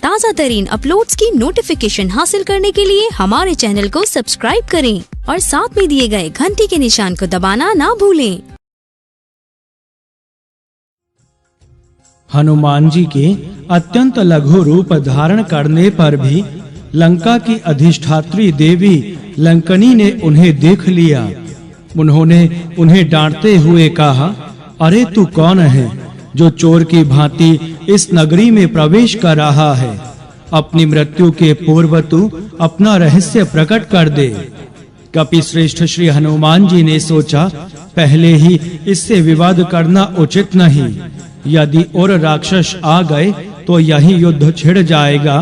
ताज़ा तरीन अपलोड्स की नोटिफिकेशन हासिल करने के लिए हमारे चैनल को सब्सक्राइब करें और साथ में दिए गए घंटी के निशान को दबाना ना भूलें। हनुमान जी के अत्यंत लघु रूप धारण करने पर भी लंका की अधिष्ठात्री देवी लंकनी ने उन्हें देख लिया। उन्होंने उन्हें डांटते हुए कहा, अरे तू कौन है जो चोर की भांति इस नगरी में प्रवेश कर रहा है? अपनी मृत्यु के पूर्व तू अपना रहस्य प्रकट कर दे। कपि श्रेष्ठ श्री हनुमान जी ने सोचा, पहले ही इससे विवाद करना उचित नहीं। यदि और राक्षस आ गए तो यही युद्ध छिड़ जाएगा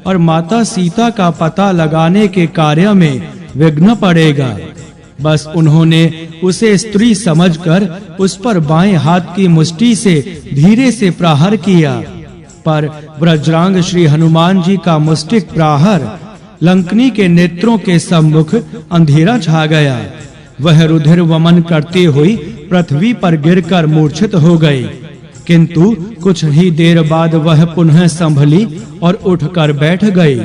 और माता सीता का पता लगाने के कार्य में विघ्न पड़ेगा। बस उन्होंने उसे स्त्री समझकर उस पर बाएं हाथ की मुष्टि से धीरे से प्रहार किया, पर वज्रांग श्री हनुमान जी का मुष्टिक प्रहार लंकनी के नेत्रों के सम्मुख अंधेरा छा गया। वह रुधिर वमन करती हुई पृथ्वी पर गिरकर मूर्छित हो गई, किंतु कुछ ही देर बाद वह पुनः संभली और उठकर बैठ गई।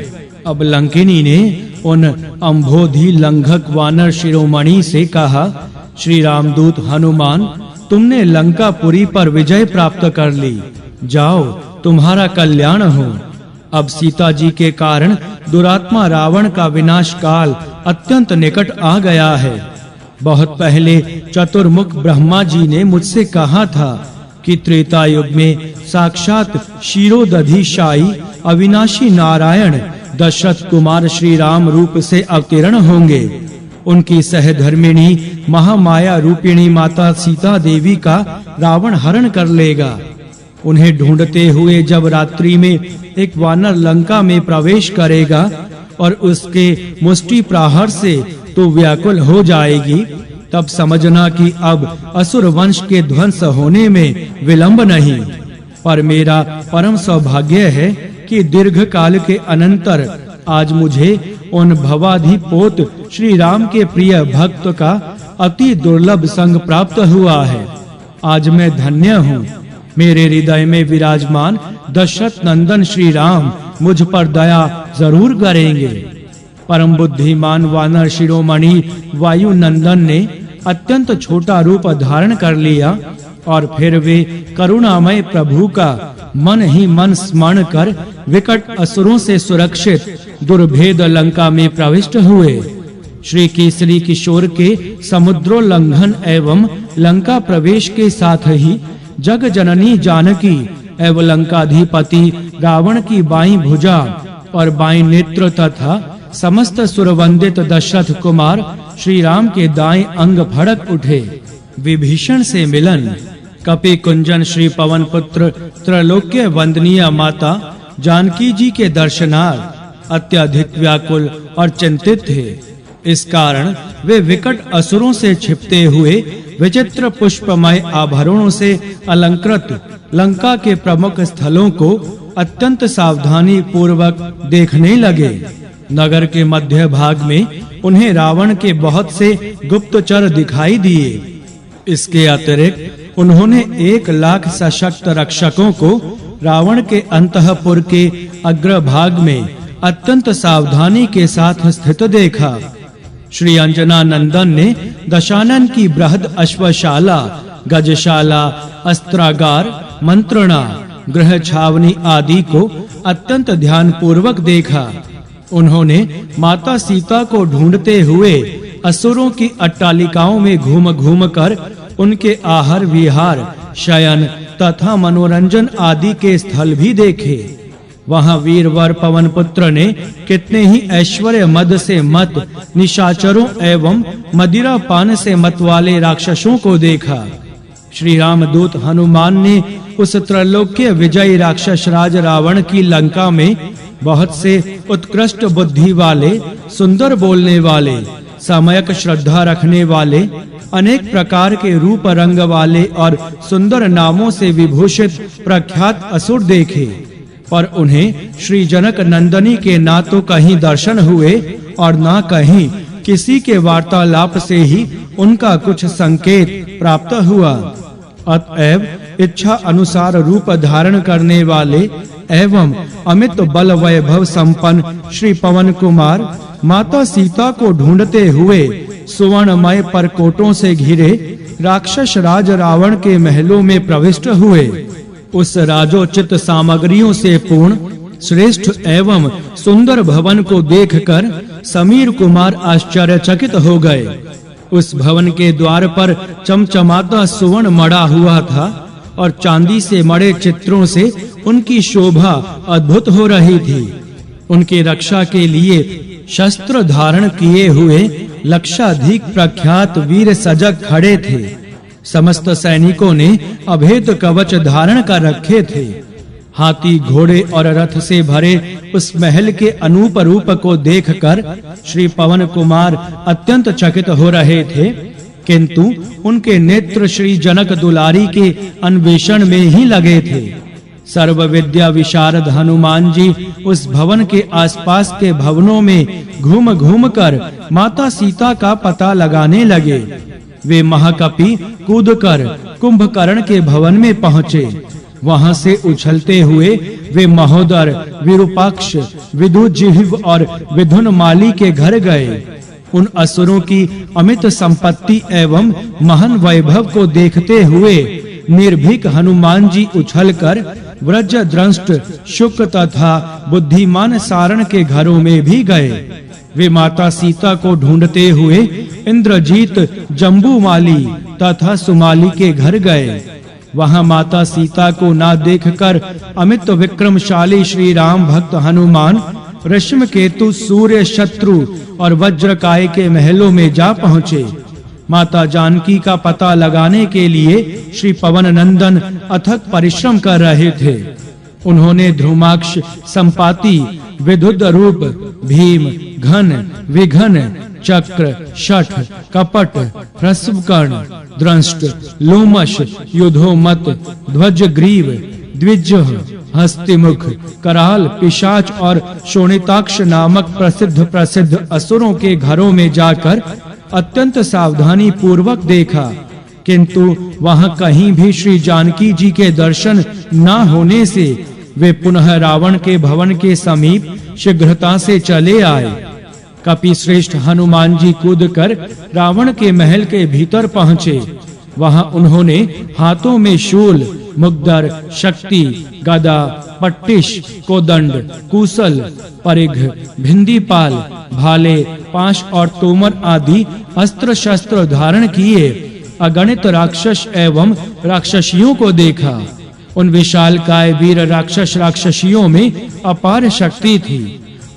अब लंकिनी ने उन अंभोधि लंघक वानर शिरोमणि से कहा, श्री रामदूत हनुमान, तुमने लंकापुरी पर विजय प्राप्त कर ली। जाओ, तुम्हारा कल्याण हो। अब सीता जी के कारण दुरात्मा रावण का विनाश काल अत्यंत निकट आ गया है। बहुत पहले चतुर्मुख ब्रह्मा जी ने मुझसे कहा था कि त्रेता युग में साक्षात क्षीरोदधिशायी अविनाशी नारायण दशरथ कुमार श्री राम रूप से अवतीर्ण होंगे। उनकी सहधर्मिणी महामाया रूपिणी माता सीता देवी का रावण हरण कर लेगा। उन्हें ढूंढते हुए जब रात्रि में एक वानर लंका में प्रवेश करेगा और उसके मुष्टि प्रहार से तो व्याकुल हो जाएगी, तब समझना कि अब असुर वंश के ध्वंस होने में विलंब नहीं। पर मेरा परम सौभाग्य है कि दीर्घ काल के अनंतर आज मुझे उन भवाधिपोत श्री राम के प्रिय भक्त का अति दुर्लभ संग प्राप्त हुआ है। आज मैं धन्य हूँ। मेरे हृदय में विराजमान दशरथ नंदन श्री राम मुझ पर दया जरूर करेंगे। परम बुद्धिमान वानर शिरोमणि वायु नंदन ने अत्यंत छोटा रूप धारण कर लिया और फिर वे करुणामय प्रभु का मन ही मन स्मरण कर विकट असुरों से सुरक्षित दुर्भेद लंका में प्रविष्ट हुए। श्री केसरी किशोर के समुद्रोल्लंघन एवं लंका प्रवेश के साथ ही जग जननी जानकी एवं लंकाधिपति रावण की बाईं भुजा और बाईं नेत्र तथा समस्त सुरवंदित दशरथ कुमार श्री राम के दाएं अंग फड़क उठे। विभीषण से मिलन। कपि कुंजन श्री पवन पुत्र त्रैलोक्य वंदनीय माता जानकी जी के दर्शनार्थ अत्यधिक व्याकुल और चिंतित थे। इस कारण वे विकट असुरों से छिपते हुए विचित्र पुष्पमय आभरणों से अलंकृत लंका के प्रमुख स्थलों को अत्यंत सावधानी पूर्वक देखने लगे। नगर के मध्य भाग में उन्हें रावण के बहुत से गुप्तचर दिखाई दिए। इसके अतिरिक्त उन्होंने 1,00,000 सशक्त रक्षकों को रावण के अंतःपुर के अग्रभाग में अत्यंत सावधानी के साथ स्थित देखा। श्री अंजना नंदन ने दशानन की बृहद अश्वशाला, गजशाला, अस्त्रागार, मंत्रणा, गृह छावनी आदि को अत्यंत ध्यान पूर्वक देखा। उन्होंने माता सीता को ढूंढते हुए असुरों की अट्टालिकाओं में घूम कर उनके आहार विहार, शयन तथा मनोरंजन आदि के स्थल भी देखे। वहां वीरवर पवन पुत्र ने कितने ही ऐश्वर्य मद से मत निशाचरों एवं मदिरा पान से मत वाले राक्षसों को देखा। श्री रामदूत हनुमान ने उस त्रैलोक्य विजयी राक्षस राज रावण की लंका में बहुत से उत्कृष्ट बुद्धि वाले, सुंदर बोलने वाले, सामयिक श्रद्धा रखने वाले, अनेक प्रकार के रूप रंग वाले और सुंदर नामों से विभूषित प्रख्यात असुर देखे, पर उन्हें श्री जनक नंदनी के ना तो कहीं दर्शन हुए और ना कहीं किसी के वार्तालाप से ही उनका कुछ संकेत प्राप्त हुआ। अतएव इच्छा अनुसार रूप धारण करने वाले एवं अमित बल वैभव संपन्न श्री पवन कुमार माता सीता को ढूंढते हुए सुवर्णमय परकोटों से घिरे राक्षस राज रावण के महलों में प्रविष्ट हुए। उस राजोचित सामग्रियों से पूर्ण श्रेष्ठ एवं सुंदर भवन को देखकर समीर कुमार आश्चर्यचकित हो गए। उस भवन के द्वार पर चमचमाता सुवर्ण मड़ा हुआ था और चांदी से मड़े चित्रों से उनकी शोभा अद्भुत हो रही थी। उनकी रक्षा के लिए शस्त्र धारण किए हुए लक्षाधिक प्रख्यात वीर सजग खड़े थे। समस्त सैनिकों ने अभेद कवच धारण कर रखे थे। हाथी घोड़े और रथ से भरे उस महल के अनूप रूप को देखकर श्री पवन कुमार अत्यंत चकित हो रहे थे, किंतु उनके नेत्र श्री जनक दुलारी के अन्वेषण में ही लगे थे। सर्व विद्या विशारद हनुमान जी उस भवन के आसपास के भवनों में घूम कर माता सीता का पता लगाने लगे। वे महाकपि कूदकर कुंभकर्ण के भवन में पहुँचे। वहां से उछलते हुए वे महोदर, विरूपाक्ष, विदुजिह्व और विधुनमाली के घर गए। उन असुरों की अमित संपत्ति एवं महान वैभव को देखते हुए निर्भीक हनुमान जी उछलकर वज्रद्रष्ट, शुक तथा बुद्धिमान सारण के घरों में भी गए। वे माता सीता को ढूंढते हुए इंद्रजीत, जम्बूमाली तथा सुमाली के घर गए। वहां माता सीता को ना देखकर अमित विक्रमशाली श्री राम भक्त हनुमान ऋषम केतु, सूर्य, शत्रु और वज्रकाय के महलों में जा पहुँचे। माता जानकी का पता लगाने के लिए श्री पवन नंदन अथक परिश्रम कर रहे थे। उन्होंने ध्रुमाक्ष, संपाति, विदुद्ध रूप, भीम, घन, विघन, चक्र, शठ, कपट, ह्रस्वकर्ण, द्रष्ट, लोमश, युधोमत, ध्वजग्रीव, द्विजह, हस्तिमुख, कराल, पिशाच और शोणिताक्ष नामक प्रसिद्ध असुरों के घरों में जाकर अत्यंत सावधानी पूर्वक देखा, किंतु वहां कहीं भी श्री जानकी जी के दर्शन न होने से वे पुनः रावण के भवन के समीप शीघ्रता से चले आए। कपि श्रेष्ठ हनुमान जी कूदकर रावण के महल के भीतर पहुँचे। वहां उन्होंने हाथों में शूल, मुग्दर, शक्ति, गदा, पट्टिश, कोदंड, कुशल, परिघ, भिंदीपाल, भाले, पाश और तोमर आदि अस्त्र शस्त्र धारण किए अगणित राक्षस एवं राक्षसियों को देखा। उन विशालकाय वीर राक्षसियों में अपार शक्ति थी।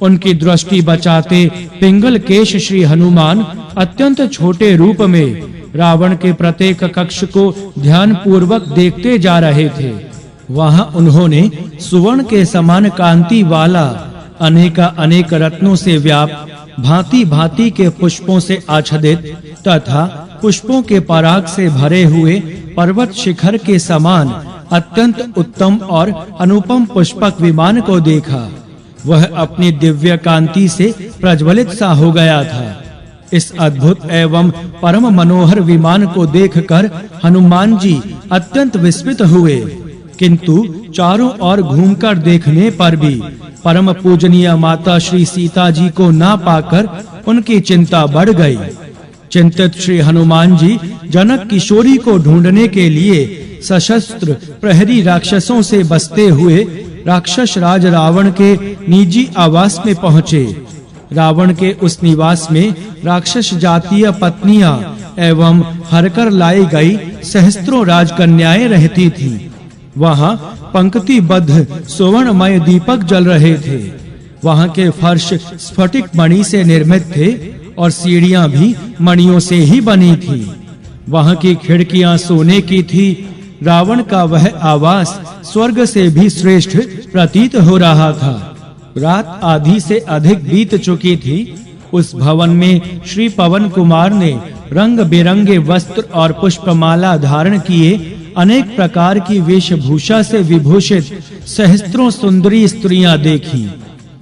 उनकी दृष्टि बचाते पिंगल केश श्री हनुमान अत्यंत छोटे रूप में रावण के प्रत्येक कक्ष को ध्यान पूर्वक देखते जा रहे थे। वहां उन्होंने सुवर्ण के समान कांति वाला अनेक रत्नों से व्याप्त भांति-भांति के पुष्पों से आच्छादित तथा पुष्पों के पराग से भरे हुए पर्वत शिखर के समान अत्यंत उत्तम और अनुपम पुष्पक विमान को देखा। वह अपनी दिव्य कांति से प्रज्वलित सा हो गया था। इस अद्भुत एवं परम मनोहर विमान को देखकर हनुमान जी अत्यंत विस्मित हुए, किंतु चारों ओर घूमकर देखने पर भी परम पूजनीय माता श्री सीता जी को ना पाकर उनकी चिंता बढ़ गई। चिंतित श्री हनुमान जी जनक किशोरी को ढूंढने के लिए सशस्त्र प्रहरी राक्षसों से बसते हुए राक्षस राज रावण के निजी आवास में पहुँचे। रावण के उस निवास में राक्षस जातीय पत्नियां एवं हरकर लाई गई सहस्त्रों राजकन्याएं रहती थीं। वहां पंक्तिबद्ध सुवर्णमय दीपक जल रहे थे। वहां के फर्श स्फटिक मणि से निर्मित थे और सीढ़ियां भी मणियों से ही बनी थी। वहां की खिड़कियां सोने की थी। रावण का वह आवास स्वर्ग से भी श्रेष्ठ प्रतीत हो रहा था। रात आधी से अधिक बीत चुकी थी। उस भवन में श्री पवन कुमार ने रंग बिरंगे वस्त्र और पुष्पमाला धारण किए अनेक प्रकार की वेशभूषा से विभूषित सहस्त्रों सुंदरी स्त्रियां देखी।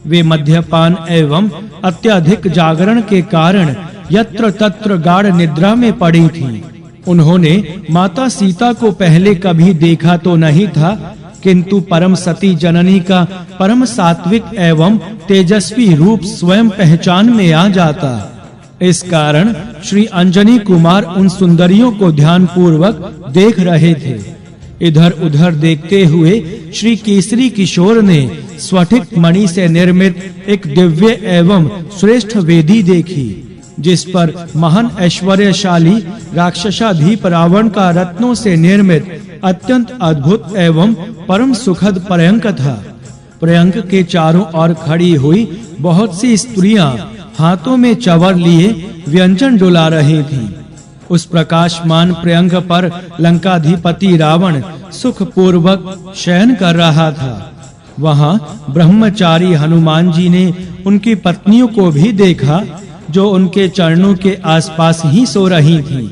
वे मद्यपान एवं अत्यधिक जागरण के कारण यत्र तत्र गाढ़ निद्रा में पड़ी थीं। उन्होंने माता सीता को पहले कभी देखा तो नहीं था, किंतु परम सती जननी का परम सात्विक एवं तेजस्वी रूप स्वयं पहचान में आ जाता। इस कारण श्री अंजनी कुमार उन सुंदरियों को ध्यान पूर्वक देख रहे थे। इधर-उधर देखते हुए श्री केसरी किशोर ने स्फटिक मणि से निर्मित एक दिव्य एवं श्रेष्ठ वेदी देखी, जिस पर महान ऐश्वर्यशाली राक्षसाधीप रावण का रत्नों से निर्मित अत्यंत अद्भुत एवं परम सुखद पर्यंक था। पर्यंक के चारों ओर खड़ी हुई बहुत सी स्त्रियां हाथों में चवर लिए व्यंजन डुला रही थीं। उस प्रकाशमान पर्यंक पर लंकाधिपति रावण सुख पूर्वक शयन कर रहा था। वहां ब्रह्मचारी हनुमान जी ने उनकी पत्नियों को भी देखा, जो उनके चरणों के आसपास ही सो रही थीं।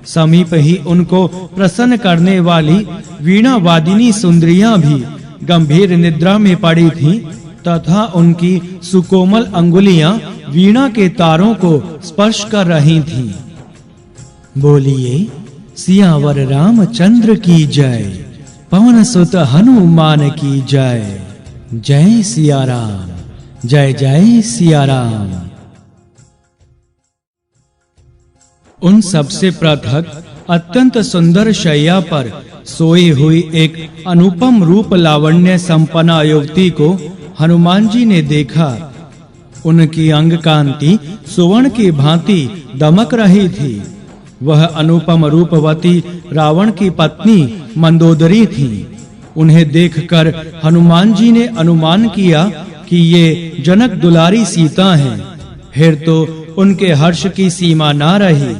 समीप ही उनको प्रसन्न करने वाली वीणा वादिनी सुंदरियां भी गंभीर निद्रा में पड़ी थीं, तथा उनकी सुकोमल अंगुलियां वीणा के तारों को स्पर्श कर रही थीं। बोलिए सियावर रामचंद्र की जय, पवन सुत हनुमान की जय। जय सिया राम, जय जय सिया राम। उन सबसे पृथक अत्यंत सुंदर शैया पर सोई हुई एक अनुपम रूप लावण्य संपन्ना युवती को हनुमान जी ने देखा। उनकी अंग कांति सुवर्ण की भांति दमक रही थी। वह अनुपम रूपवती रावण की पत्नी मंदोदरी थी। उन्हें देखकर हनुमान जी ने अनुमान किया कि ये जनक दुलारी सीता हैं। फिर तो उनके हर्ष की सीमा ना रही।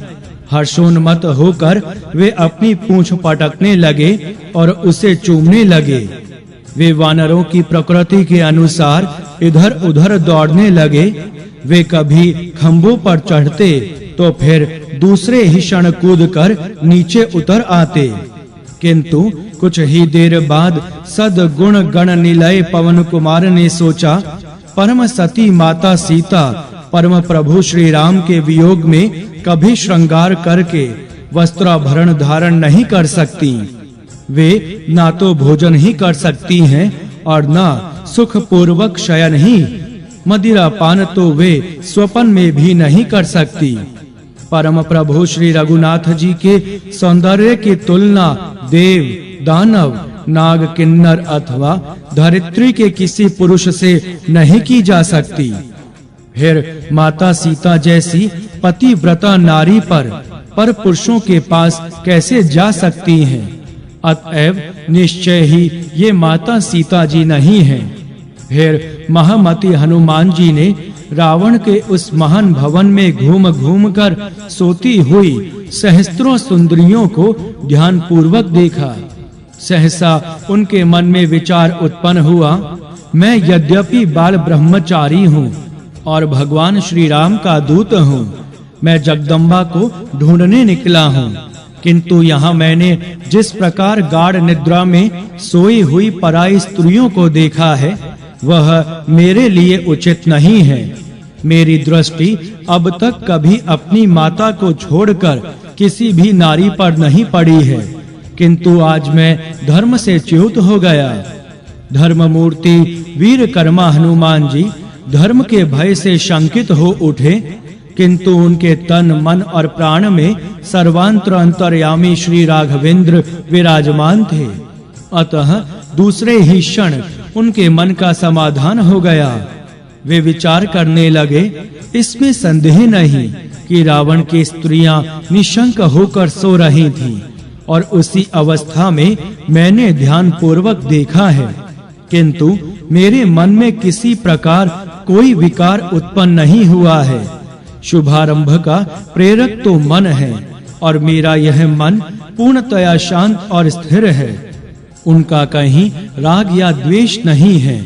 हर्षोन्मत्त होकर वे अपनी पूंछ पटकने लगे और उसे चूमने लगे। वे वानरों की प्रकृति के अनुसार इधर-उधर दौड़ने लगे। वे कभी खंभों पर चढ़ते तो फिर दूसरे ही क्षण कूदकर नीचे उतर आते। किंतु कुछ ही देर बाद सद्गुण गण निलय पवन कुमार ने सोचा, परम सती माता सीता परम प्रभु श्री राम के वियोग में कभी श्रृंगार करके वस्त्राभरण धारण नहीं कर सकती। वे ना तो भोजन ही कर सकती हैं और ना सुख पूर्वक शयन ही, मदिरा पान तो वे स्वप्न में भी नहीं कर सकती। परम प्रभु श्री रघुनाथ जी के सौंदर्य की तुलना देव, दानव, नाग, किन्नर अथवा धरित्री के किसी पुरुष से नहीं की जा सकती। फिर माता सीता जैसी पतिव्रता नारी पर पुरुषों के पास कैसे जा सकती हैं? अतएव निश्चय ही ये माता सीता जी नहीं हैं। फिर महामति हनुमान जी ने रावण के उस महान भवन में घूम कर सोती हुई सहस्त्रों सुंदरियों को ध्यान पूर्वक देखा। सहसा उनके मन में विचार उत्पन्न हुआ, मैं यद्यपि बाल ब्रह्मचारी हूँ और भगवान श्री राम का दूत हूँ। मैं जगदम्बा को ढूंढने निकला हूँ, किंतु यहाँ मैंने जिस प्रकार गाढ़ निद्रा में सोई हुई पराई स्त्रियों को देखा है, वह मेरे लिए उचित नहीं है। मेरी दृष्टि अब तक कभी अपनी माता को छोड़कर किसी भी नारी पर नहीं पड़ी है, किंतु आज मैं धर्म से च्युत हो गया। धर्म मूर्ति वीर कर्मा हनुमान जी धर्म के भय से शंकित हो उठे, किंतु उनके तन, मन और प्राण में सर्वांतर अंतर्यामी श्री राघवेंद्र विराजमान थे। अतः दूसरे ही क्षण उनके मन का समाधान हो गया। वे विचार करने लगे, इसमें संदेह नहीं कि रावण की स्त्रियां निशंक होकर सो रही थीं और उसी अवस्था में मैंने ध्यान पूर्वक देखा है, किंतु मेरे मन में किसी प्रकार कोई विकार उत्पन्न नहीं हुआ है। शुभारंभ का प्रेरक तो मन है और मेरा यह मन पूर्णतया शांत और स्थिर है। उनका कहीं राग या द्वेष नहीं है।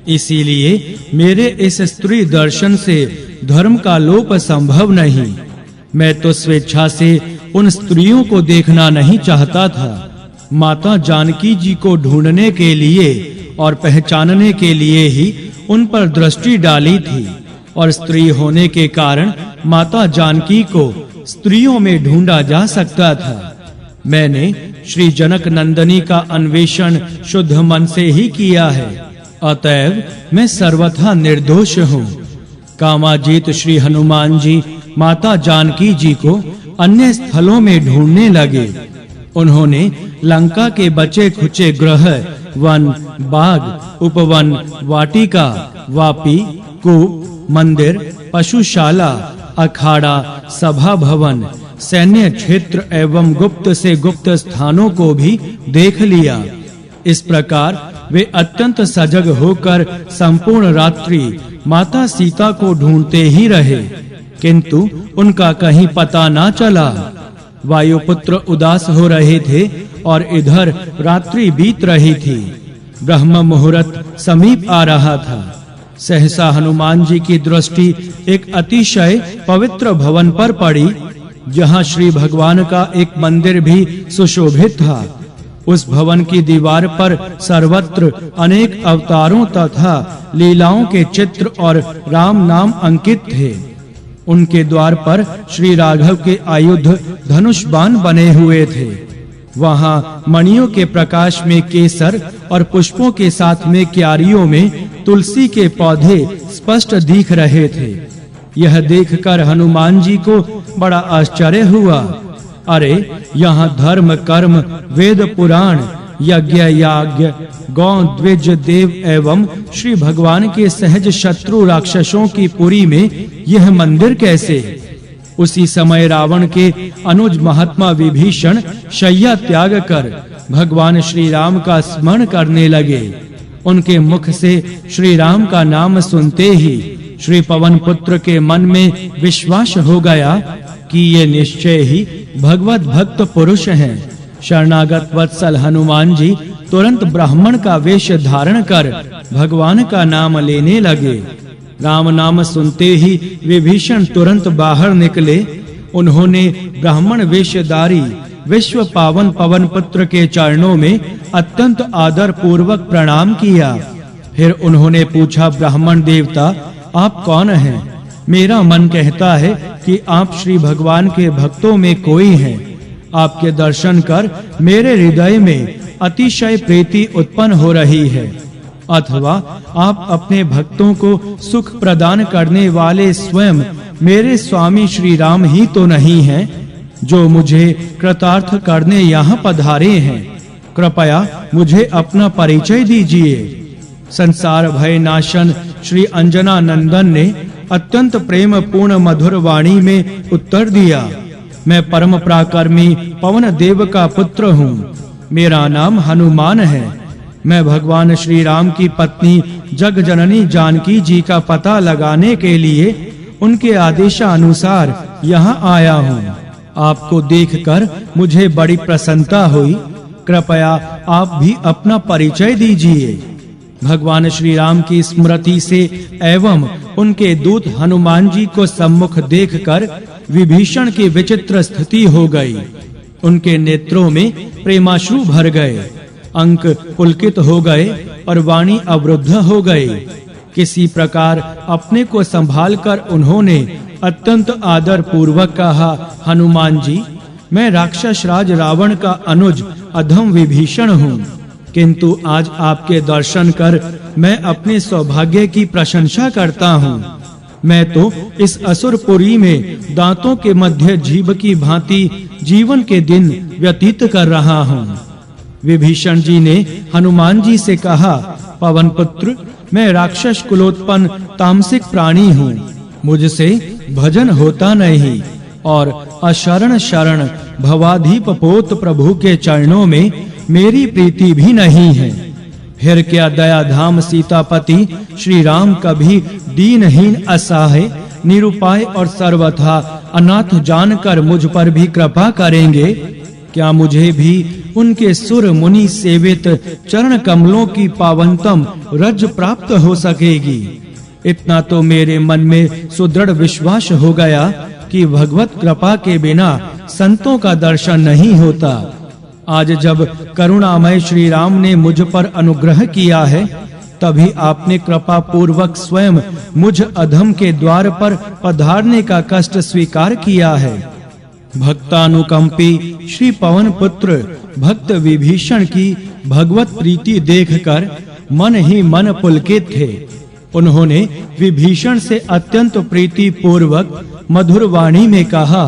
इसीलिए मेरे इस स्त्री दर्शन से धर्म का लोप संभव नहीं। मैं तो स्वेच्छा से उन स्त्रियों को देखना नहीं चाहता था। माता जानकी जी को ढूंढने के लिए और पहचानने के लिए ही उन पर दृष्टि डाली थी, और स्त्री होने के कारण माता जानकी को स्त्रियों में ढूंढा जा सकता था। मैंने श्री जनक नंदनी का अन्वेषण शुद्ध मन से ही किया है, अतएव मैं सर्वथा निर्दोष हूँ। कामाजीत श्री हनुमान जी माता जानकी जी को अन्य स्थलों में ढूंढने लगे। उन्होंने लंका के बचे खुचे ग्रह, वन, बाग, उपवन, वाटिका, वापी, कूप, मंदिर, पशुशाला, अखाड़ा, सभा भवन, सैन्य क्षेत्र एवं गुप्त से गुप्त स्थानों को भी देख लिया। इस प्रकार वे अत्यंत सजग होकर संपूर्ण रात्रि माता सीता को ढूंढते ही रहे, किंतु उनका कहीं पता ना चला। वायुपुत्र उदास हो रहे थे और इधर रात्रि बीत रही थी। ब्रह्म मुहूर्त समीप आ रहा था। सहसा हनुमान जी की दृष्टि एक अतिशय पवित्र भवन पर पड़ी, जहाँ श्री भगवान का एक मंदिर भी सुशोभित था। उस भवन की दीवार पर सर्वत्र अनेक अवतारों तथा लीलाओं के चित्र और राम नाम अंकित थे। उनके द्वार पर श्री राघव के आयुध धनुष बाण बने हुए थे। वहां मणियों के प्रकाश में केसर और पुष्पों के साथ में क्यारियों में तुलसी के पौधे स्पष्ट दिख रहे थे। यह देखकर हनुमान जी को बड़ा आश्चर्य हुआ। अरे, यहाँ धर्म, कर्म, वेद, पुराण, यज्ञ, याज्ञ, गौ, द्विज, देव एवं श्री भगवान के सहज शत्रु राक्षसों की पुरी में यह मंदिर कैसे? उसी समय रावण के अनुज महात्मा विभीषण शय्या त्याग कर भगवान श्री राम का स्मरण करने लगे। उनके मुख से श्री राम का नाम सुनते ही श्री पवन पुत्र के मन में विश्वास हो गया कि ये निश्चय ही भगवत भक्त पुरुष हैं। शरणागत वत्सल हनुमान जी तुरंत ब्राह्मण का वेश धारण कर भगवान का नाम लेने लगे। राम नाम सुनते ही विभीषण तुरंत बाहर निकले। उन्होंने ब्राह्मण वेशधारी विश्व पावन पवन पुत्र के चरणों में अत्यंत आदर पूर्वक प्रणाम किया। फिर उन्होंने पूछा, ब्राह्मण देवता, आप कौन हैं? मेरा मन कहता है कि आप श्री भगवान के भक्तों में कोई हैं। आपके दर्शन कर मेरे हृदय में अतिशय प्रीति उत्पन्न हो रही है। अथवा आप अपने भक्तों को सुख प्रदान करने वाले स्वयं मेरे स्वामी श्री राम ही तो नहीं हैं, जो मुझे कृतार्थ करने यहाँ पधारे हैं। कृपया मुझे अपना परिचय दीजिए। संसार भय नाशन श्री अंजना नंदन ने अत्यंत प्रेम पूर्ण मधुर वाणी में उत्तर दिया, मैं परम पराक्रमी पवन देव का पुत्र हूँ। मेरा नाम हनुमान है। मैं भगवान श्री राम की पत्नी जग जननी जानकी जी का पता लगाने के लिए उनके आदेशानुसार यहाँ आया हूँ। आपको देखकर मुझे बड़ी प्रसन्नता हुई। कृपया आप भी अपना परिचय दीजिए। भगवान श्री राम की स्मृति से एवं उनके दूत हनुमान जी को सम्मुख देखकर विभीषण की विचित्र स्थिति हो गई। उनके नेत्रों में प्रेमाश्रु भर गए, अंक पुलकित हो गए और वाणी अवरुद्ध हो गई। किसी प्रकार अपने को संभालकर उन्होंने अत्यंत आदर पूर्वक कहा, हनुमान जी, मैं राक्षस राज रावण का अनुज अधम विभीषण हूँ, किंतु आज आपके दर्शन कर मैं अपने सौभाग्य की प्रशंसा करता हूँ। मैं तो इस असुरपुरी में दांतों के मध्य जीभ की भांति जीवन के दिन व्यतीत कर रहा हूँ। विभीषण जी ने हनुमान जी से कहा, पवन पुत्र, मैं राक्षस कुलोत्पन्न तामसिक प्राणी हूँ। मुझसे भजन होता नहीं और अशरण शरण भवाधीप पोत प्रभु के चरणों में मेरी प्रीति भी नहीं है। फिर क्या दया धाम सीतापति श्री राम कभी दीनहीन असहाय निरुपाय और सर्वथा अनाथ जानकर मुझ पर भी कृपा करेंगे? क्या मुझे भी उनके सुर मुनि सेवित चरण कमलों की पावनतम रज प्राप्त हो सकेगी? इतना तो मेरे मन में सुदृढ़ विश्वास हो गया कि भगवत कृपा के बिना संतों का दर्शन नहीं होता। आज जब करुणामय श्री राम ने मुझ पर अनुग्रह किया है, तभी आपने कृपा पूर्वक स्वयं मुझ अधम के द्वार पर पधारने का कष्ट स्वीकार किया है। भक्तानुकंपी श्री पवन पुत्र, भक्त विभीषण की भगवत प्रीति देखकर मन ही मन पुलकित थे। उन्होंने विभीषण से अत्यंत प्रीति पूर्वक मधुर वाणी में कहा,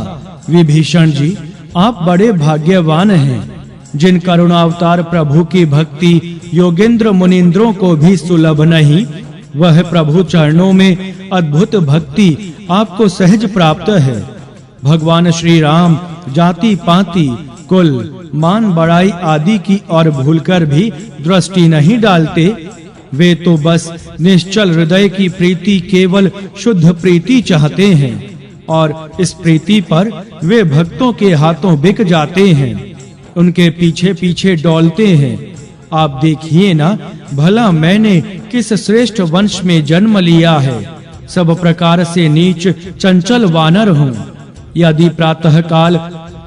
विभीषण जी, आप बड़े भाग्यवान हैं। जिन करुणावतार प्रभु की भक्ति योगेंद्र मुनींद्रों को भी सुलभ नहीं, वह प्रभु चरणों में अद्भुत भक्ति आपको सहज प्राप्त है। भगवान श्री राम जाति पाति कुल मान बड़ाई आदि की और भूलकर भी दृष्टि नहीं डालते। वे तो बस निश्चल हृदय की प्रीति, केवल शुद्ध प्रीति चाहते हैं और इस प्रीति पर वे भक्तों के हाथों बिक जाते हैं, उनके पीछे पीछे डोलते हैं। आप देखिए ना, भला मैंने किस श्रेष्ठ वंश में जन्म लिया है। सब प्रकार से नीच चंचल वानर हूँ। यदि प्रातः काल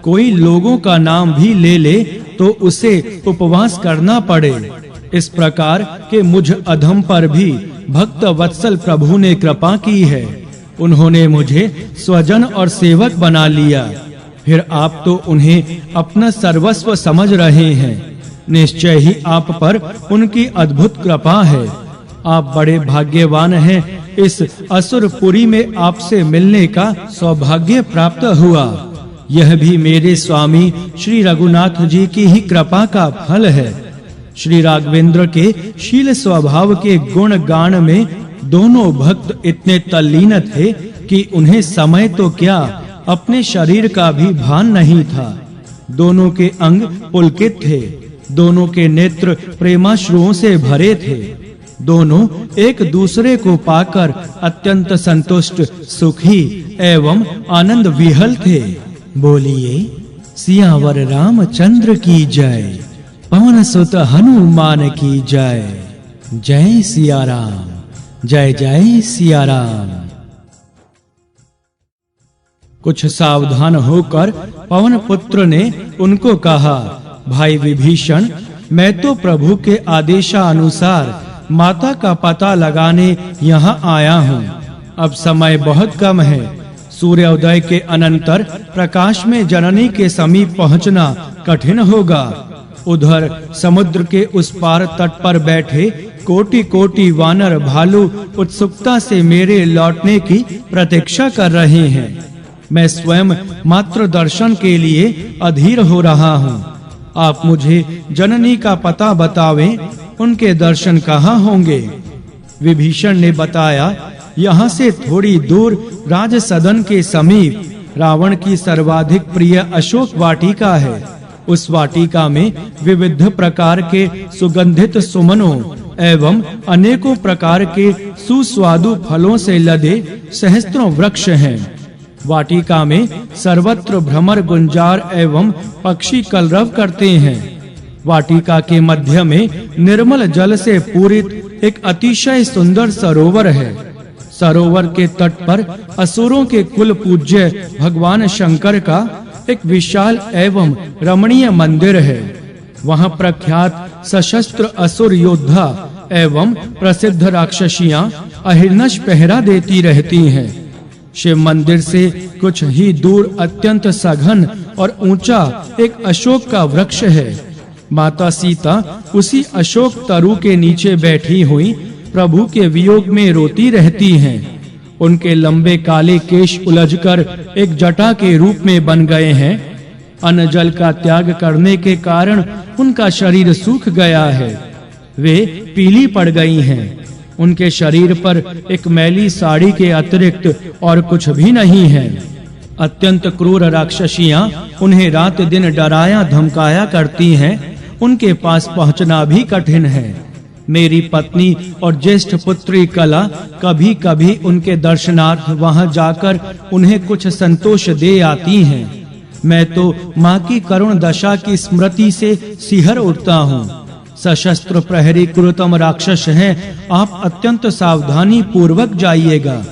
कोई लोगों का नाम भी ले ले तो उसे उपवास करना पड़े। इस प्रकार के मुझ अधम पर भी भक्त वत्सल प्रभु ने कृपा की है। उन्होंने मुझे स्वजन और सेवक बना लिया। फिर आप तो उन्हें अपना सर्वस्व समझ रहे हैं। निश्चय ही आप पर उनकी अद्भुत कृपा है। आप बड़े भाग्यवान हैं। इस असुरपुरी में आपसे मिलने का सौभाग्य प्राप्त हुआ। यह भी मेरे स्वामी श्री रघुनाथ जी की ही कृपा का फल है। श्री राघवेंद्र के शील स्वभाव के गुण गान में दोनों भक्त इतने तल्लीन थे कि उन्हें समय तो क्या, अपने शरीर का भी भान नहीं था। दोनों के अंग पुलकित थे। दोनों के नेत्र प्रेमाश्रुओं से भरे थे। दोनों एक दूसरे को पाकर अत्यंत संतुष्ट, सुखी एवं आनंद विहल थे। बोलिए सियावर रामचंद्र की जय, पवन सुत हनुमान की जय। जय सिया राम, जय जय सिया राम। कुछ सावधान होकर पवन पुत्र ने उनको कहा, भाई विभीषण, मैं तो प्रभु के आदेशानुसार माता का पता लगाने यहाँ आया हूँ। अब समय बहुत कम है। सूर्योदय के अनंतर प्रकाश में जननी के समीप पहुँचना कठिन होगा। उधर समुद्र के उस पार तट पर बैठे कोटि-कोटि वानर भालू उत्सुकता से मेरे लौटने की प्रतीक्षा कर रहे हैं। मैं स्वयं मात्र दर्शन के लिए अधीर हो रहा हूँ। आप मुझे जननी का पता बतावें, उनके दर्शन कहाँ होंगे? विभीषण ने बताया, यहाँ से थोड़ी दूर राज सदन के समीप रावण की सर्वाधिक प्रिय अशोक वाटिका है। उस वाटिका में विविध प्रकार के सुगंधित सुमनों एवं अनेकों प्रकार के सुस्वादु फलों से लदे सहस्त्रों वृक्ष हैं। वाटिका में सर्वत्र भ्रमर गुंजार एवं पक्षी कलरव करते हैं। वाटिका के मध्य में निर्मल जल से पूरित एक अतिशय सुंदर सरोवर है। सरोवर के तट पर असुरों के कुल पूज्य भगवान शंकर का एक विशाल एवं रमणीय मंदिर है। वहां प्रख्यात सशस्त्र असुर योद्धा एवं प्रसिद्ध राक्षसियां अहिर्निश पहरा देती रहती हैं। शिव मंदिर से कुछ ही दूर अत्यंत सघन और ऊंचा एक अशोक का वृक्ष है। माता सीता उसी अशोक तरु के नीचे बैठी हुई प्रभु के वियोग में रोती रहती हैं। उनके लंबे काले केश उलझकर एक जटा के रूप में बन गए हैं। अन्न जल का त्याग करने के कारण उनका शरीर सूख गया है। वे पीली पड़ गई हैं। उनके शरीर पर एक मैली साड़ी के अतिरिक्त और कुछ भी नहीं है। अत्यंत क्रूर राक्षसियां उन्हें रात दिन डराया धमकाया करती हैं। उनके पास पहुंचना भी कठिन है। मेरी पत्नी और ज्येष्ठ पुत्री कला कभी-कभी उनके दर्शनार्थ वहां जाकर उन्हें कुछ संतोष दे आती हैं। मैं तो माँ की करुण दशा की स्मृति से सिहर उठता हूँ। सशस्त्र प्रहरी क्रूरतम राक्षस हैं। आप अत्यंत सावधानी पूर्वक जाइएगा।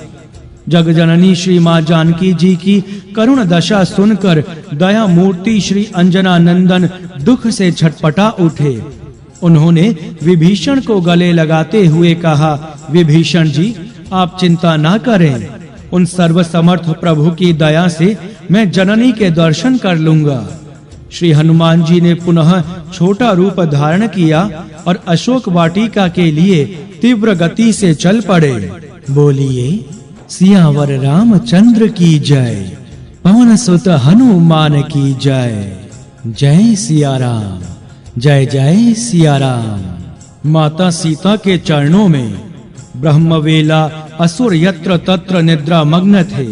जगजननी श्री माँ जानकी जी की करुण दशा सुनकर दया मूर्ति श्री अंजना नंदन दुख से छटपटा उठे। उन्होंने विभीषण को गले लगाते हुए कहा, विभीषण जी, आप चिंता ना करें। उन सर्वसमर्थ प्रभु की दया से मैं जननी के दर्शन कर लूंगा। श्री हनुमान जी ने पुनः छोटा रूप धारण किया और अशोक वाटिका के लिए तीव्र गति से चल पड़े। बोलिए सियावर रामचंद्र की जय, पवन सुत हनुमान की जय। जय सिया राम, जय जय सिया राम। माता सीता के चरणों में ब्रह्मवेला असुर यत्र तत्र निद्रा मग्न थे।